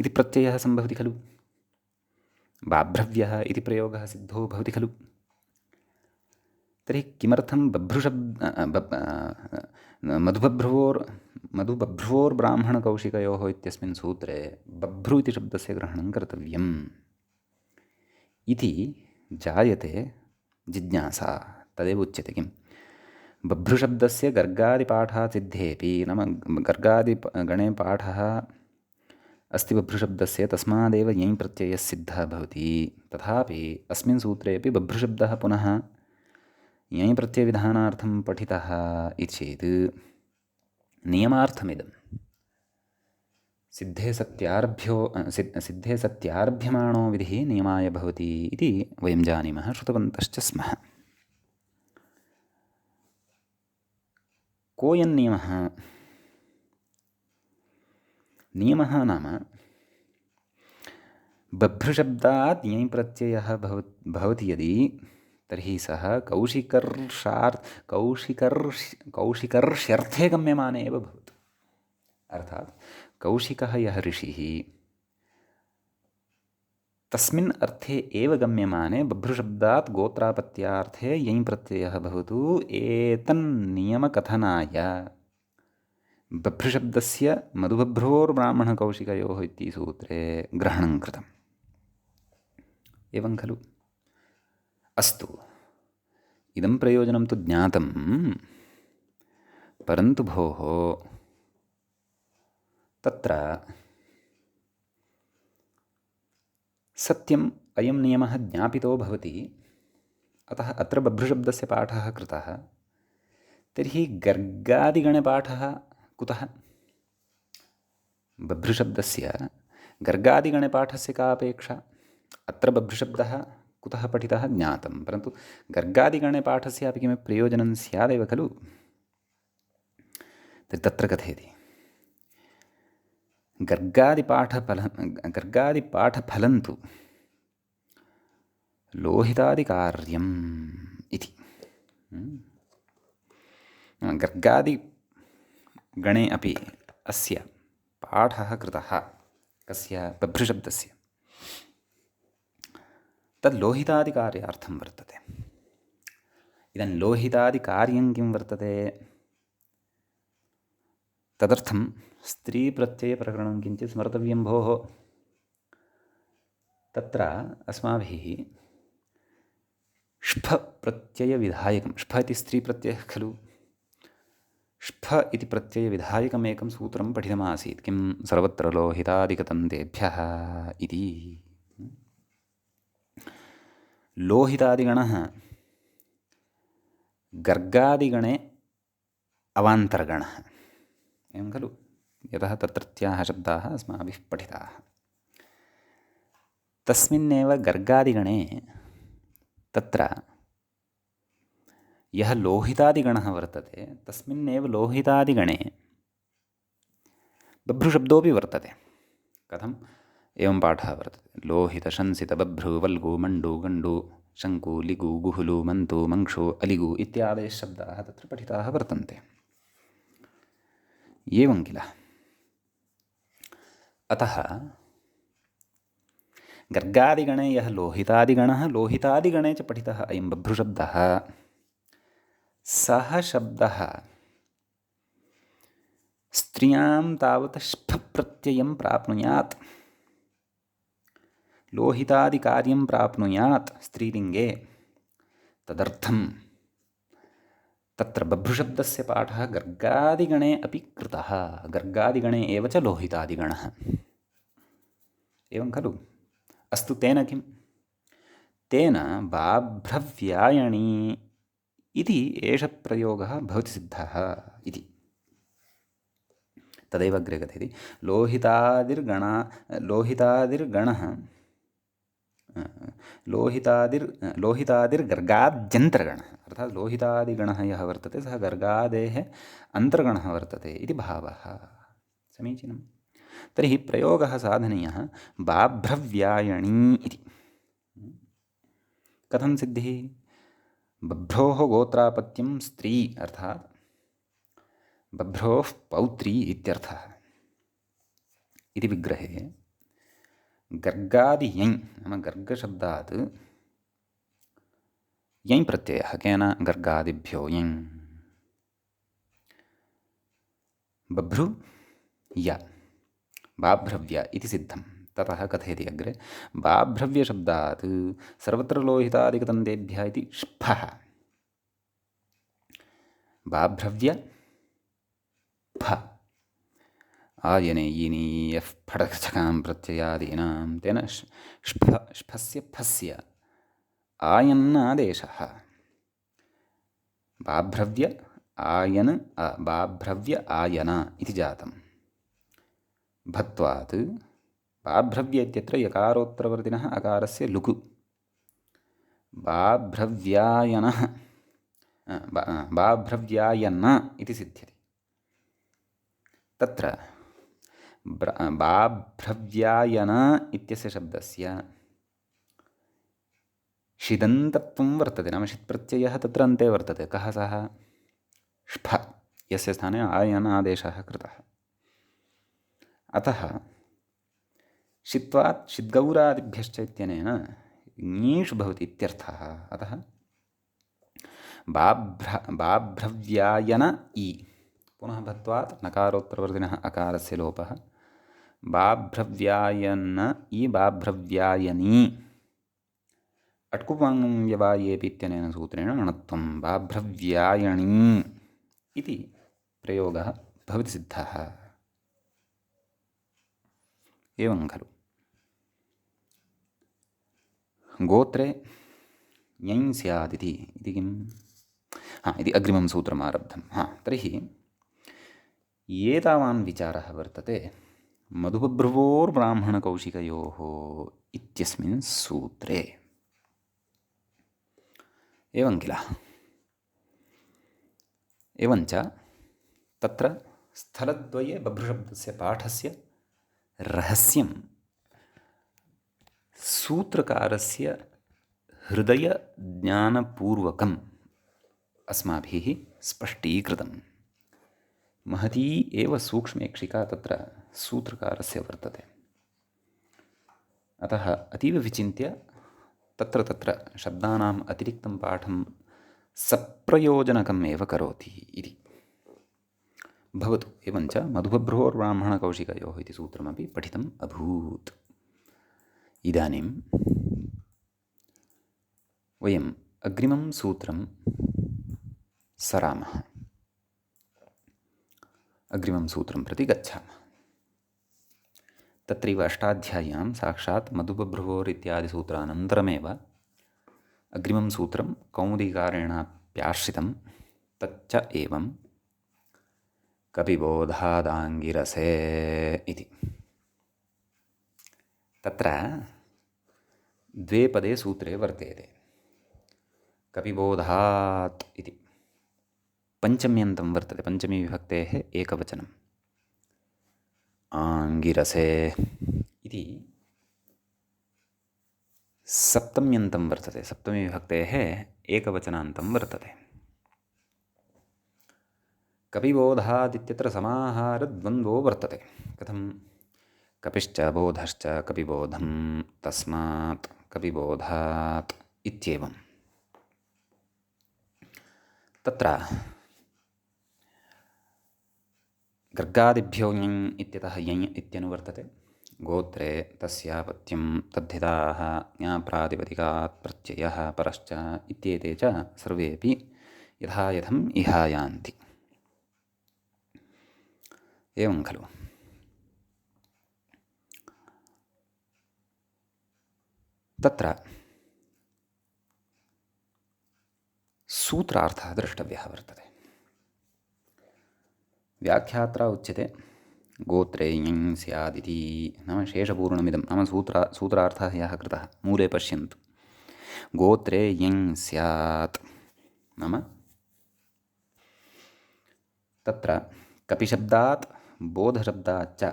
[SPEAKER 1] इति प्रत्ययः सम्भवति खलु। बाभ्रव्यः इति प्रयोगः सिद्धो भवति खलु। तर्हि किमर्थं मधुबभ्रुवोर्ब्राह्मणकौशिकयोः इत्यस्मिन् सूत्रे बभ्रु इति शब्दस्य ग्रहणं कर्तव्यम् इति जायते जिज्ञासा। तदेव उच्यते किं बभ्रुशब्दस्य गर्गादिपाठात् सिद्धेऽपि, नाम गर्गादिगणे पाठः अस्ति बभ्रुशब्दस्य, तस्मादेव यञ् प्रत्ययः सिद्धः भवति। तथापि अस्मिन् सूत्रेऽपि बभ्रुशब्दः पुनः यञ् प्रत्ययविधानार्थं पठितः इति चेत् नियमार्थमिदं सिद्धे सत्यारभ्यमाणो विधिः नियमाय भवति इति वयं जानीमः, श्रुतवन्तश्च स्मः। कोऽयं नियमः? नियमः नाम बभ्रुशब्दात् यञ् प्रत्ययः भवति यदि, तर्हि सः कौशिकर्ष्यर्थे गम्यमाने एव भवतु। अर्थात् कौशिकः यः ऋषिः तस्मिन् अर्थे एव गम्यमाने बभ्रुशब्दात् गोत्रापत्यार्थे यञ् प्रत्ययः भवतु, एतन्नियमकथनाय बभ्रुशब्दस्य मधुबभ्रोर्ब्राह्मणकौशिकयोः इति सूत्रे ग्रहणं कृतम्। एवं खलु? अस्तु, इदं प्रयोजनं तु ज्ञातं, परन्तु भोः तत्र सत्यम् अयं नियमः ज्ञापितो भवति, अतः अत्र बभ्रुशब्दस्य पाठः कृतः। तर्हि गर्गादिगणे पाठः कुतः? बभ्रुशब्दस्य गर्गादिगणे पाठस्य का अपेक्षा? अत्र बभ्रुशब्दः कुतः पठितः ज्ञातं, परन्तु गर्गादिगणे पाठस्यापि किमपि प्रयोजनं स्यादेव खलु? तत्र कथयति, गर्गादिपाठफलं तु लोहितादिकार्यम् इति। गर्गादिगणे अपि अस्य पाठः कृतः, कस्य? बभ्रुशब्दस्य। तद् लोहितादिकार्यार्थं वर्तते। इदं लोहितादिकार्यं किं वर्तते? तदर्थं स्त्रीप्रत्ययप्रकरणं किञ्चित् स्मर्तव्यं भोः। तत्र अस्माभिः ष्फ प्रत्ययविधायकं, ष्फ इति स्त्रीप्रत्ययः खलु, ष्फ इति प्रत्ययविधायकमेकं सूत्रं पठितमासीत्। किं? सर्वत्र लोहितादिकतन्तेभ्यः इति। लोहितादिगणः गर्गादिगणे अवान्तरगणः, एवं खलु? यतः तत्रत्याः शब्दाः अस्माभिः पठिताः। तस्मिन्नेव गर्गादिगणे तत्र यः लोहितादिगणः वर्तते, तस्मिन्नेव लोहितादिगणे बभ्रुशब्दोऽपि वर्तते। कथम्? एवं पाठः वर्तते, लोहितशंसितबभ्रु वल्गु मण्डु गण्डु शङ्कु लिगु गुहुलु मन्तु मङ्क्षु अलिगु इत्यादयः शब्दाः तत्र पठिताः वर्तन्ते। एवं किल? अतः गर्गादिगणे यः लोहितादिगणः, लोहितादिगणे च पठितः अयं बभ्रुशब्दः, सः शब्दः स्त्रियां तावत् ष्फप्रत्ययं प्राप्नुयात्, लोहितादिकार्यं प्राप्नुयात् स्त्रीलिङ्गे। तदर्थं तत्र बभ्रुशब्दस्य पाठः गर्गादिगणे अपि कृतः, गर्गादिगणे एव च लोहितादिगणः। एवं खलु? अस्तु, तेन किं? तेन बाभ्रव्यायणी इति एषः प्रयोगः भवति सिद्धः इति। तदेव अग्रे कथयति, लोहितादिर्गर्गाद्यन्तर्गणः, अर्थात् लोहितादिगणः यः वर्तते सः गर्गादेः अन्तर्गणः वर्तते इति भावः। समीचीनं। तर्हि प्रयोगः साधनीयः बाभ्रव्यायणी इति। कथं सिद्धिः? बभ्रोः गोत्रापत्यं स्त्री, अर्थात् बभ्रोः पौत्री इत्यर्थः। इति विग्रहे गर्गादि यञ्, नाम गर्गशब्दात् यञ् प्रत्ययः, केन? गर्गादिभ्यो यञ्, बभ्रु य, बाभ्रव्य इति सिद्धं। ततः कथयति अग्रे, बाभ्रव्यशब्दात् सर्वत्र लोहितादिकतन्तेभ्यः इति ष्फः, बाभ्रव्य फ आयने यिनि यः फटकचकां प्रत्ययादीनां तेन श्फस्य फस्य आयन्नादेशः बाभ्रव्य आयन बाभ्रव्य आयन इति जातं। भत्वात् बाभ्रव्य इत्यत्र यकारोत्तरवर्तिनः अकारस्य लुकु बाभ्रव्यायनः बाभ्रव्यायन इति सिद्ध्यति। तत्र बाभ्रव्यायन इत्यस्य शब्दस्य षिदन्तत्वं वर्तते, नाम षित्प्रत्ययः तत्र अन्ते वर्तते। कः सः? ष्फ, यस्य स्थाने आयनादेशः कृतः। अतः षित्वात् षिद्गौरादिभ्यश्च इत्यनेन ङीषु भवति इत्यर्थः। अतः बाभ्रव्यायन इ पुनः भत्वात् नकारोत्तरवर्तिनः अकारस्य लोपः बाभ्रव्यायन इ बाभ्रव्यायनी अट्कुपाङ्गव्यवायेऽपि इत्यनेन सूत्रेण णत्वं बाभ्रव्यायणी इति प्रयोगः भवति सिद्धः। एवं खलु गोत्रे यञ् स्यादिति इति किम्? इति अग्रिमं सूत्रम् आरब्धं। तर्हि एतावान् विचारः वर्तते मधुबभ्रुवोर्ब्राह्मणकौशिकयोः इत्यस्मिन् सूत्रे। एवं किल? एवञ्च तत्र स्थलद्वये बभ्रुशब्दस्य पाठस्य रहस्यं सूत्रकारस्य हृदयज्ञानपूर्वकम् अस्माभिः स्पष्टीकृतं। महती एव सूक्ष्मेक्षिका तत्र सूत्रकारस्य वर्तते। अतः अतीव विचिन्त्य तत्र शब्दानाम् अतिरिक्तं पाठं सप्रयोजनकम् एव करोति इति भवतु। एवञ्च मधुबभ्रुवोर्ब्राह्मणकौशिकयोः इति सूत्रमपि पठितम् अभूत्। इदानीं वयम् अग्रिमं सूत्रं सरामः, अग्रिमं सूत्रं प्रति गच्छामः। तत्रैव अष्टाध्याय्यां साक्षात् मधुबभ्रुवोर् इत्यादिसूत्रानन्तरमेव अग्रिमं सूत्रं कौमुदीकारेणाप्याश्रितं। तच्च एवं कपिबोधादाङ्गिरसे इति। तत्र द्वे पदे सूत्रे वर्तेते। कपिबोधात् इति पञ्चम्यन्तं वर्तते, पञ्चमी विभक्तेः एकवचनम्। आङ्गिरसे इति सप्तम्यन्तं वर्तते, सप्तमी विभक्तेः एकवचनान्तं वर्तते। कपिबोधात् इत्यत्र समाहारद्वन्द्वो वर्तते। कथं? कपिश्च बोधश्च कपिबोधं तस्मात् कपिबोधात् इत्येवं। तत्र गर्गादिभ्यो ञञ् इत्यतः यञ् इत्यनुवर्तते। गोत्रे तस्यापत्यं तद्धिताः ज्ञाप्रातिपदिकात् प्रत्ययः परश्च इत्येते च सर्वेपि यथायथम् इहायान्ति। एवं खलु? तत्र सूत्रार्थः द्रष्टव्यः वर्तते। व्याख्यात्रा उच्यते गोत्रे यञ् स्यादिति, नाम शेषपूर्णमिदं, नाम सूत्रार्थः यः कृतः मूले पश्यन्तु। गोत्रे यञ् स्यात् नाम तत्र कपिशब्दात् बोधशब्दाच्च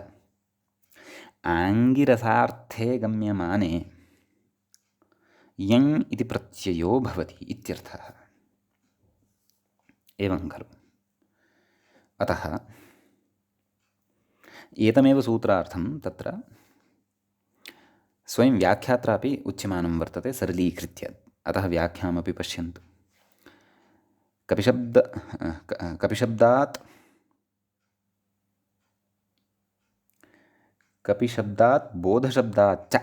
[SPEAKER 1] आङ्गिरसार्थे गम्यमाने यञ् इति प्रत्ययो भवति इत्यर्थः। एवं खलु? अतः एतमेव सूत्रार्थं तत्र स्वयं व्याख्यात्रापि उच्यमानं वर्तते सरलीकृत्य। अतः व्याख्यामपि पश्यन्तु। कपिशब्दात् बोधशब्दाच्च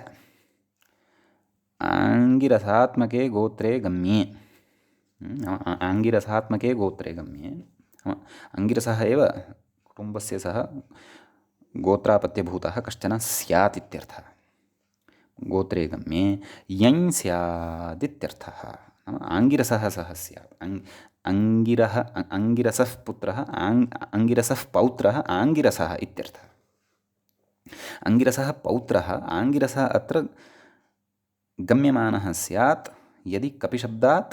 [SPEAKER 1] आङ्गिरसात्मके गोत्रे गम्ये, आङ्गिरसात्मके गोत्रे गम्ये अङ्गिरसः एव कुटुम्बस्य सः गोत्रापत्यभूतः कश्चन स्यात् इत्यर्थः। गोत्रे गम्ये यञ् स्यादित्यर्थः। नाम आङ्गिरसः सः स्यात्। अङ्गिरसः पुत्रः अङ्गिरसः पौत्रः आङ्गिरसः इत्यर्थः। अङ्गिरसः पौत्रः आङ्गिरसः अत्र गम्यमानः स्यात् यदि कपिशब्दात्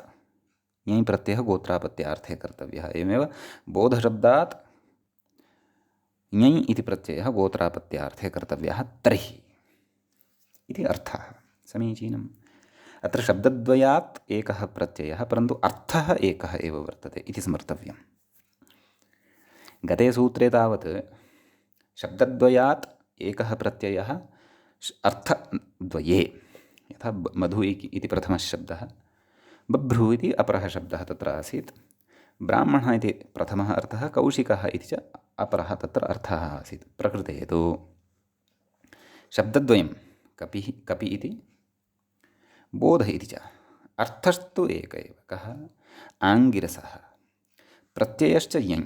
[SPEAKER 1] यञ् प्रत्ययः गोत्रापत्यार्थे कर्तव्यः। एवमेव बोधशब्दात् यञ् इति प्रत्ययः गोत्रापत्यार्थे कर्तव्यः तर्हि इति अर्थः। समीचीनम्। अत्र शब्दद्वयात् एकः प्रत्ययः परन्तु अर्थः एकः एव वर्तते इति स्मर्तव्यम्। गते सूत्रे तावत् शब्दद्वयात् एकः प्रत्ययः अर्थद्वये, यथा मधु इति प्रथमः शब्दः, बभ्रू इति अपरः शब्दः तत्र आसीत्, ब्राह्मणः इति प्रथमः अर्थः, कौशिकः इति च अपरः तत्र अर्थः आसीत्। प्रकृते तु शब्दद्वयं कपि इति बोध इति च, अर्थस्तु एक एव। कः? आङ्गिरसः। प्रत्ययश्च यञ्।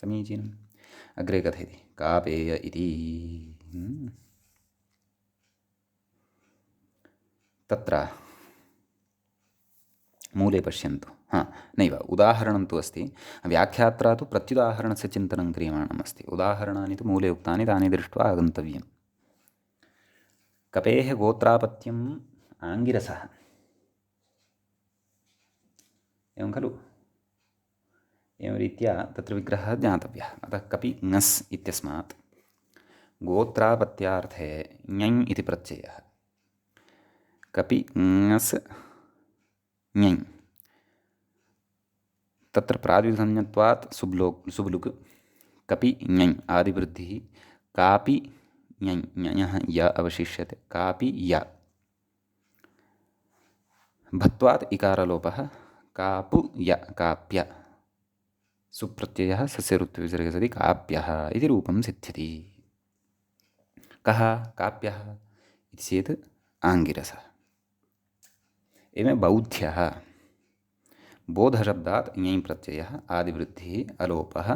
[SPEAKER 1] समीचीनम्। अग्रे कथयति कापेय इति। तत्र मूले पश्यन्तु। नैव, उदाहरणं तु अस्ति। व्याख्यात्रा तु प्रत्युदाहरणस्य चिन्तनं क्रियमाणम् अस्ति। उदाहरणानि तु मूले उक्तानि, तानि दृष्ट्वा आगन्तव्यम्। कपेः गोत्रापत्यम् आङ्गिरसः, एवं खलु? एवं रीत्या तत्र विग्रहः ज्ञातव्यः। अतः कपि ङस् इत्यस्मात् गोत्रापत्यार्थे ञञ् इति प्रत्ययः। कपि ङस् ञञ् तत्र प्रातिनिध्यत्वात् सुब्लुक् कपि ञञ् आदिवृद्धिः, कापि ञञ् ञञः य अवशिष्यते, कापि य। भत्वात् इकारलोपः, कापु य काप्य, सुप्रत्ययः सस्य ऋत्विसर्गे सति काप्यः इति रूपं सिद्ध्यति। कः काप्यः इति चेत् आङ्गिरसः। एवं बौध्यः, बोधशब्दात् ञञ् प्रत्ययः आदिवृद्धिः अलोपः,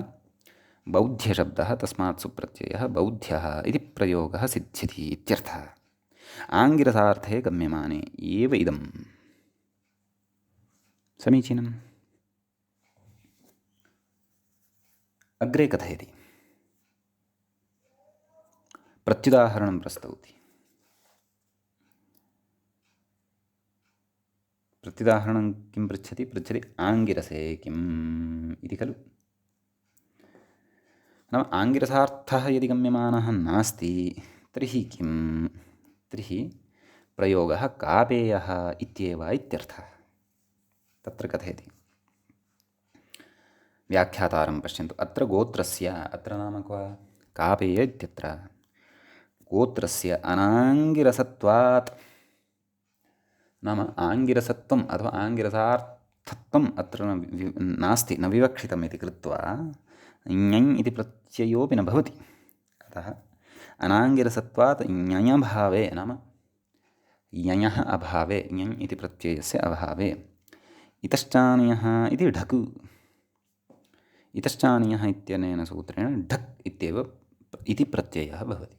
[SPEAKER 1] बौध्यशब्दः तस्मात् सुप्रत्ययः बौध्यः इति प्रयोगः सिद्ध्यति इत्यर्थः। आङ्गिरसार्थे गम्यमाने एव इदम्। समीचीनम्। अग्रे कथयति, प्रत्युदाहरणं प्रस्तौति। प्रत्युदाहरणं किं पृच्छति? आङ्गिरसे किम् इति खलु? नाम आङ्गिरसार्थः यदि गम्यमानः नास्ति तर्हि किं? तर्हि प्रयोगः कापेयः इत्येव इत्यर्थः। तत्र कथयति, व्याख्यातारं पश्यन्तु। अत्र गोत्रस्य, अत्र नाम क्व? कापेय इत्यत्र गोत्रस्य अनाङ्गिरसत्वात्, नाम आङ्गिरसत्वम् अथवा आङ्गिरसार्थत्वम् अत्र नास्ति, न विवक्षितम् इति कृत्वा ञञ् इति प्रत्ययोऽपि न भवति। अतः अनाङ्गिरसत्वात् ञञभावे, नाम यञः अभावे, ञञ् इति प्रत्ययस्य अभावे इतश्चानीयः इति ढक्, इतश्चानीयः इत्यनेन सूत्रेण ढक् इत्येव इति प्रत्ययः भवति।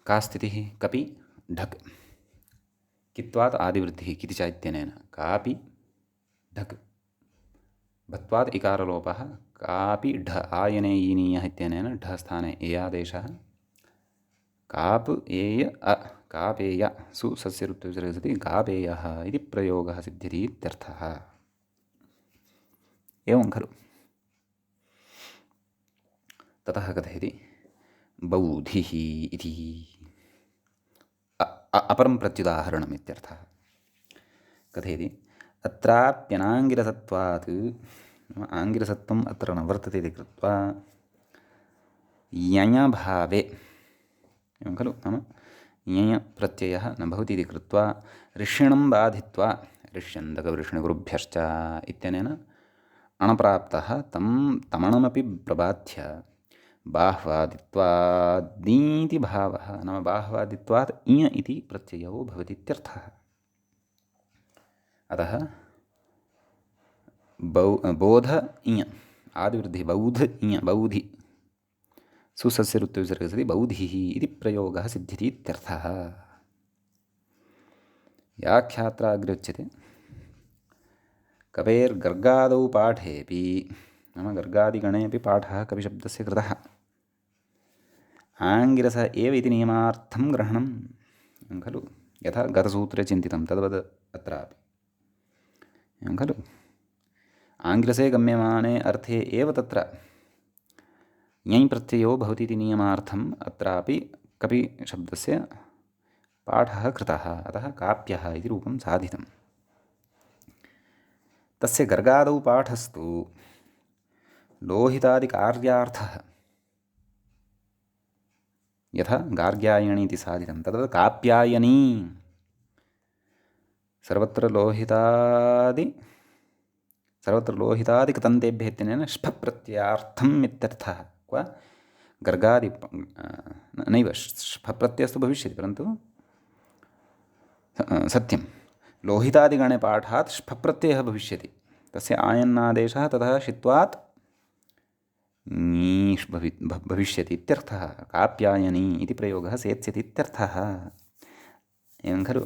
[SPEAKER 1] का स्थितिः? कपि ढक्, कित्वात् आदिवृद्धिः किति च इत्यनेन कापि ढक्, भत्वात् इकारलोपः कापि ढ आयने ईनीयः इत्यनेन ढ स्थाने एयादेशः, काप् एय अ कापेय सु सस्य ऋत्विसर्गे सति कापेयः इति प्रयोगः सिद्ध्यति इत्यर्थः। एवं खलु? ततः कथयति बौधिः इति अपरं प्रत्युदाहरणम् इत्यर्थः। कथयति अत्राप्यनाङ्गिरसत्वात्, आङ्गिरसत्वम् अत्र न वर्तते इति कृत्वा यञभावे, एवं खलु? नाम ञञ प्रत्ययः न भवति इति कृत्वा ऋष्यणं बाधित्वा ऋष्यन्दकवृष्णिगुरुभ्यश्च इत्यनेन अणप्राप्तः तं तमणमपि प्रबाध्य बाह्वादित्वादीति भावः, नाम बाह्वादित्वात् इञ इति प्रत्ययो भवति इत्यर्थः। अतः बोध इञ आदिवृद्धिः बौध इञ बौधि सुसस्यऋत्वे विसर्गे सति बौधिः इति प्रयोगः सिद्ध्यति इत्यर्थः। व्याख्यात्रा अग्रे उच्यते कवेर्गर्गादौ पाठेऽपि नाम गर्गादिगणे अपि पाठः कविशब्दस्य कृतः आङ्गिरस एव इति नियमार्थं ग्रहणं खलु यथा गतसूत्रे चिन्तितं तद्वद् अत्रापि एवं खलु आङ्गिरसे गम्यमाने अर्थे एव तत्र ञञ् प्रत्ययो भवति इति नियमार्थम् अत्रापि कपिशब्दस्य पाठः कृतः अतः काप्यः इति रूपं साधितं। तस्य गर्गादौ पाठस्तु लोहितादिकार्यार्थः यथा गार्ग्यायणी इति साधितं तद्वत् काप्यायनी सर्वत्र लोहितादिकतन्तेभ्यः इत्यनेन श्फप्रत्ययार्थम् इत्यर्थः। क्व गर्गादि नैव श्फप्रत्ययस्तु भविष्यति परन्तु सत्यं लोहितादिगणे पाठात् श्फप्रत्ययः भविष्यति तस्य आयन्नादेशः ततः षित्वात् ङीष् भविष्यति इत्यर्थः। काप्यायनी इति प्रयोगः सेत्स्यति इत्यर्थः। एवं खलु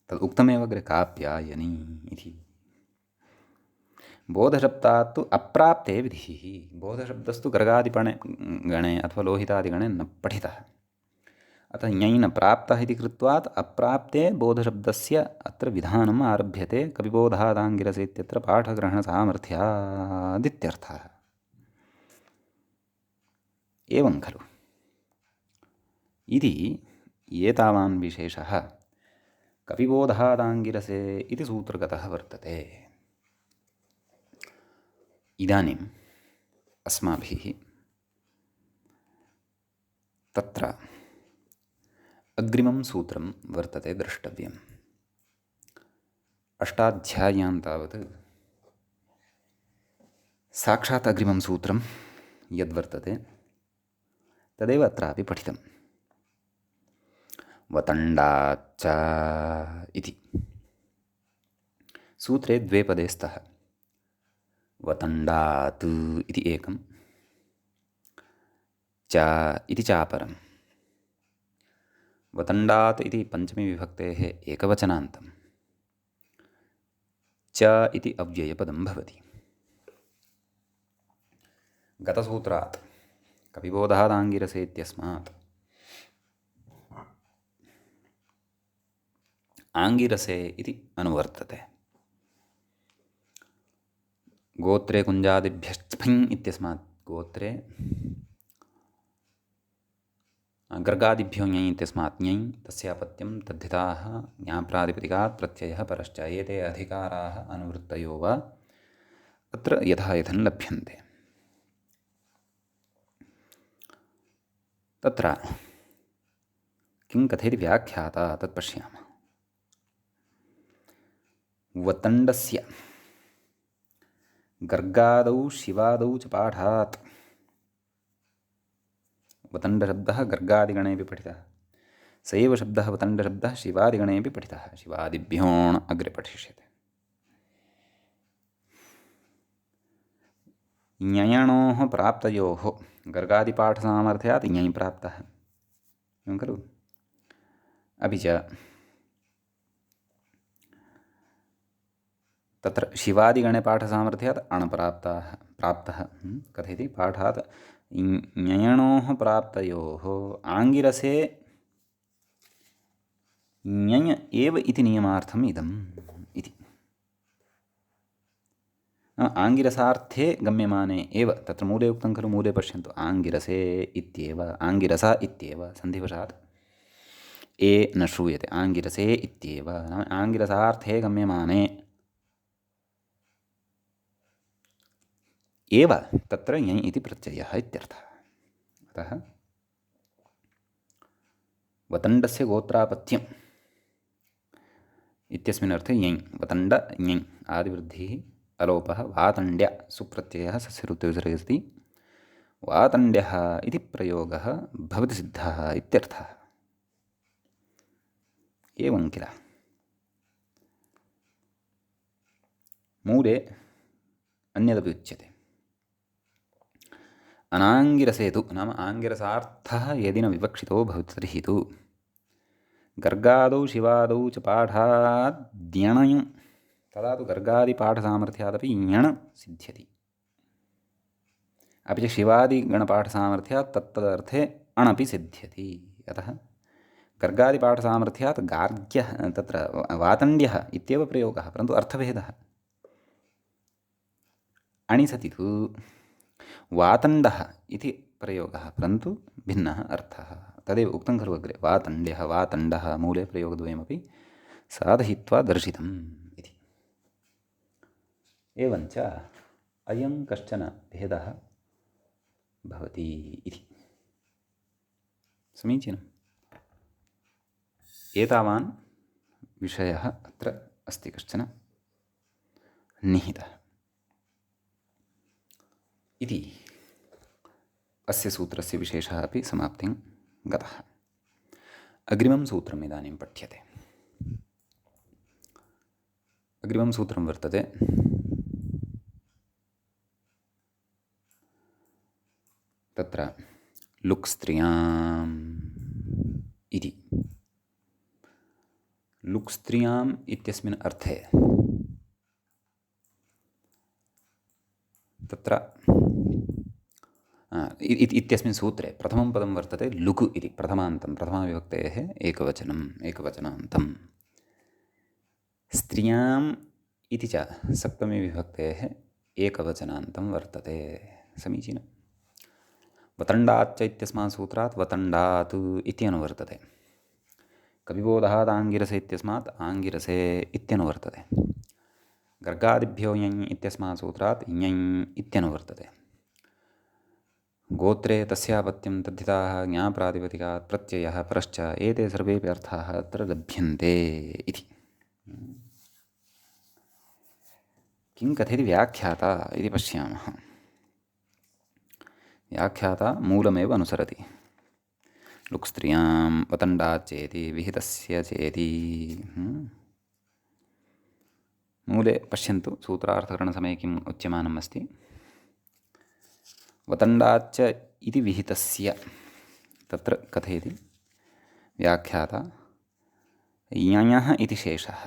[SPEAKER 1] तद् उक्तमेव अग्रे काप्यायनी इति। बोधशब्दात् तु अप्राप्ते विधिः बोधशब्दस्तु गर्गादिपणे गणे अथवा लोहितादिगणे न पठितः अतः ञञ् न प्राप्तः इति कृत्वात् अप्राप्ते बोधशब्दस्य अत्र विधानम् आरभ्यते कविबोधादाङ्गिरसे इत्यत्र पाठग्रहणसामर्थ्यादित्यर्थः। एवं खलु इति एतावान् विशेषः कविबोधादाङ्गिरसे इति सूत्रगतः वर्तते। इदानीम् अस्माभिः तत्र अग्रिमं सूत्रं वर्तते द्रष्टव्यम्। अष्टाध्याय्यां तावत् साक्षात् अग्रिमं सूत्रं यद्वर्तते तदेव अत्रापि पठितं वतण्डाच्च इति सूत्रे द्वे पदे स्तः वतण्डात् इति एकं च इति चापरम्। वतण्डात् इति पञ्चमी विभक्तेः एकवचनान्तं च इति अव्ययपदं भवति। गतसूत्रात् कविबोधादाङ्गिरसे इत्यस्मात् आङ्गिरसे इति अनुवर्तते। गोत्रे कुञ्जादिभ्यश्च फिङ् इत्यस्मात् गोत्रे गर्गादिभ्यो ञञ् इत्यस्मात् ञञ् तस्यापत्यं तद्धिताः ज्ञाप्रातिपदिकात् प्रत्ययः परश्च एते अधिकाराः अनुवृत्तयो वा अत्र यथायथं लभ्यन्ते। तत्र किं कथयति व्याख्याता तत् पश्यामः। वतण्डस्य गर्गादौ शिवादौ च पाठात् वतण्डशब्दः गर्गादिगणेऽपि पठितः स एव शब्दः वतण्डशब्दः शिवादिगणेऽपि पठितः शिवादिभ्योऽण् अग्रे पठिष्यते। ञयणोः प्राप्तयोः गर्गादिपाठसामर्थ्यात् ञञ् प्राप्तः एवं खलु। अपि च तत्र शिवादिगणे पाठसामर्थ्यात् अण् प्राप्तः कथयति पाठात् ञयणोः प्राप्तयोः आङ्गिरसे ञञ् एव इति नियमार्थम् इदम् इति। आङ्गिरसार्थे गम्यमाने एव तत्र मूले उक्तं खलु मूले पश्यन्तु आङ्गिरसे इत्येव आङ्गिरस इत्येव सन्धिवशात् ए न श्रूयते आङ्गिरसे इत्येव नाम आङ्गिरसार्थे गम्यमाने एव तत्र ञञ् इति प्रत्ययः इत्यर्थः। अतः वतण्डस्य गोत्रापत्यम् इत्यस्मिन् अर्थे ञञ् वतण्ड ञञ् आदिवृद्धिः अलोपः वातण्ड्य सुप्रत्ययः सस्यऋत्वे विसर्गे सति वातण्ड्यः इति प्रयोगः भवति सिद्धः इत्यर्थः। एवं किल मूले अन्यदपि उच्यते। अनाङ्गिरसे तु नाम आङ्गिरसार्थः यदि न विवक्षितो भवति तर्हि तु गर्गादौ शिवादौ च पाठाद्यणयु तदा तु गर्गादिपाठसामर्थ्यादपि यण सिद्ध्यति। अपि च शिवादिगणपाठसामर्थ्यात् तत्तदर्थे अणपि सिद्ध्यति। अतः गर्गादिपाठसामर्थ्यात् गार्ग्यः तत्र वातण्ड्यः इत्येव प्रयोगः, परन्तु अर्थभेदः। अणि सति तु वातण्डः इति प्रयोगः, परन्तु भिन्नः अर्थः। तदेव उक्तं खलु अग्रे, वातण्ड्यः वातण्डः मूले प्रयोगद्वयमपि साधयित्वा दर्शितम् इति। एवञ्च अयं कश्चन भेदः भवति इति। समीचीनम्। एतावान् विषयः अत्र अस्ति कश्चन निहितः इति। अस्य सूत्रस्य विशेषः अपि समाप्तिं गतः। अग्रिमं सूत्रम् इदानीं पठ्यते। अग्रिमं सूत्रं वर्तते तत्र लुक् स्त्रियाम् इति। लुक् स्त्रियाम् इत्यस्मिन् अर्थे तत्र इत्यस्मिन् सूत्रे प्रथमं पदं वर्तते लुक् इति, प्रथमान्तं प्रथमाविभक्तेः एकवचनान्तं। स्त्रियाम् इति च सप्तमीविभक्तेः एकवचनान्तं वर्तते। समीचीनं। वतण्डाच्च इत्यस्मात् सूत्रात् वतण्डात् इति अनुवर्तते। कविबोधात् आङ्गिरसे इत्यस्मात् आङ्गिरसे इत्यनुवर्तते। गर्गादिभ्यो यञ् इत्यस्मात् सूत्रात् यञ् इत्यनुवर्तते। गोत्रे तस्यापत्यं तद्धिताः ज्ञाप्रातिपदिकात् प्रत्ययः परश्च एते सर्वेपि अर्थाः अत्र लभ्यन्ते इति। किं कथयति व्याख्याता इति पश्यामः। व्याख्याता मूलमेव अनुसरति। लुक् स्त्रियां वतण्डात् चेति विहितस्य चेति। मूले पश्यन्तु सूत्रार्थकरणसमये किम् उच्यमानम् अस्ति। वतण्डाच्च इति विहितस्य तत्र कथयति व्याख्याता यञः इति शेषः।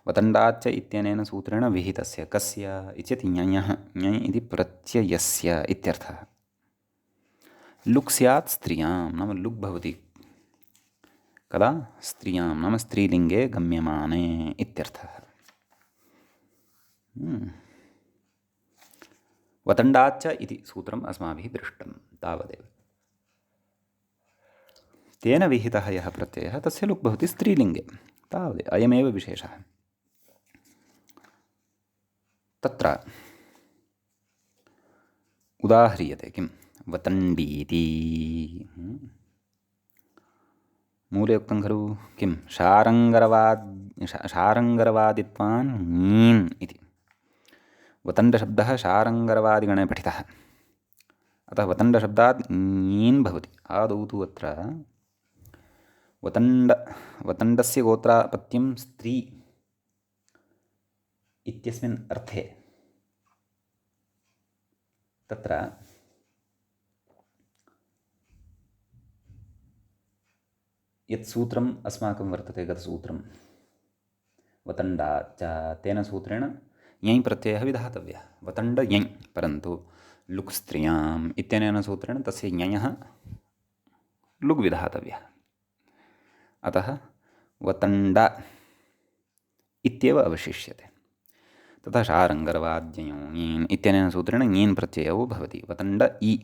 [SPEAKER 1] वतण्डाच्च इत्यनेन सूत्रेण विहितस्य कस्य इत्येतत् यञः यञ् इति प्रत्ययस्य इत्यर्थः। लुक् स्यात् स्त्रियां नाम लुक् भवति कदा स्त्रियां नाम स्त्रीलिङ्गे गम्यमाने इत्यर्थः। वतण्डाच्च इति सूत्रम् अस्माभिः दृष्टं तावदेव। तेन विहितः यः प्रत्ययः तस्य लुक् भवति स्त्रीलिङ्गे तावदेव। अयमेव विशेषः। तत्र उदाह्रियते किं वतण्डीति। मूले उक्तं खलु किं शारङ्गरवादित्वान् ङीन् इति। वतण्डशब्दः शारङ्गरवादिगणे पठितः, अतः वतण्डशब्दात् ङीन् भवति। आदौ तु अत्र वतण्डस्य गोत्रापत्यं स्त्री इत्यस्मिन् अर्थे तत्र यत् सूत्रम् अस्माकं वर्तते गतसूत्रं वतण्डाच्च तेन सूत्रेण यञ् प्रत्ययः विधातव्यः वतण्ड यञ्, परन्तु लुक् स्त्रियाम् इत्यनेन सूत्रेण तस्य यञः लुक् विधातव्यः। अतः वतण्ड इत्येव अवशिष्यते। तथा शारङ्गरवाद्ययो ङीन् इत्यनेन सूत्रेण ङीन् प्रत्ययो भवति वतण्ड इ।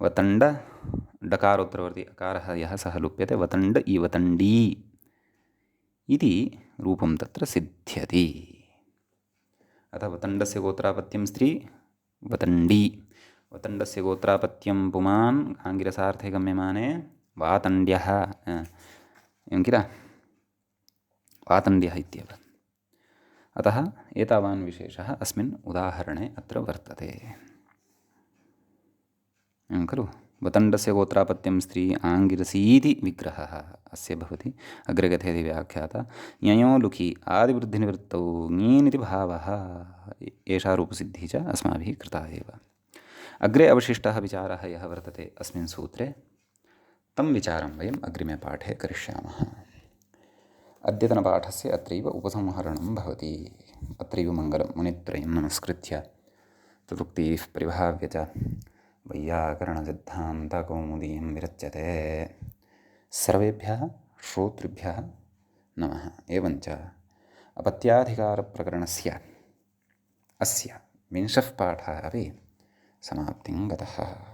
[SPEAKER 1] वतण्ड डकारोत्तरवर्ती अकारः यः सः लुप्यते वतण्ड इ वतण्डी इति रूपं तत्र सिद्ध्यति। अतः वतण्डस्य गोत्रापत्यं स्त्री वतण्डी, वतण्डस्य गोत्रापत्यं पुमान् आङ्गिरसार्थे गम्यमाने वातण्ड्यः एवं किल वातण्ड्यः इत्येव। अतः एतावान् विशेषः अस्मिन् उदाहरणे अत्र वर्तते। खलु वतण्डस्य गोत्रापत्यं स्त्री आङ्गिरसीति विग्रहः अस्य भवति। अग्रे कथयति व्याख्याता ञयो लुकि आदिवृद्धिनिवृत्तौ ङीनिति भावः एषा रूपसिद्धिः च अस्माभिः कृता एव। अग्रे अवशिष्टः विचारः यः वर्तते अस्मिन् सूत्रे तं विचारं वयम् अग्रिमे पाठे करिष्यामः। अद्यतनपाठस्य अत्रैव उपसंहरणं भवति। अत्रैव मङ्गलं मुनित्रयं नमस्कृत्य तदुक्तिः परिभाव्य च वैयाकरणसिद्धान्तकौमुदीं विरच्यते। सर्वेभ्यः श्रोतृभ्यः नमः। एवञ्च अपत्याधिकारप्रकरणस्य अस्य 20 पाठः अपि समाप्तिं गतः।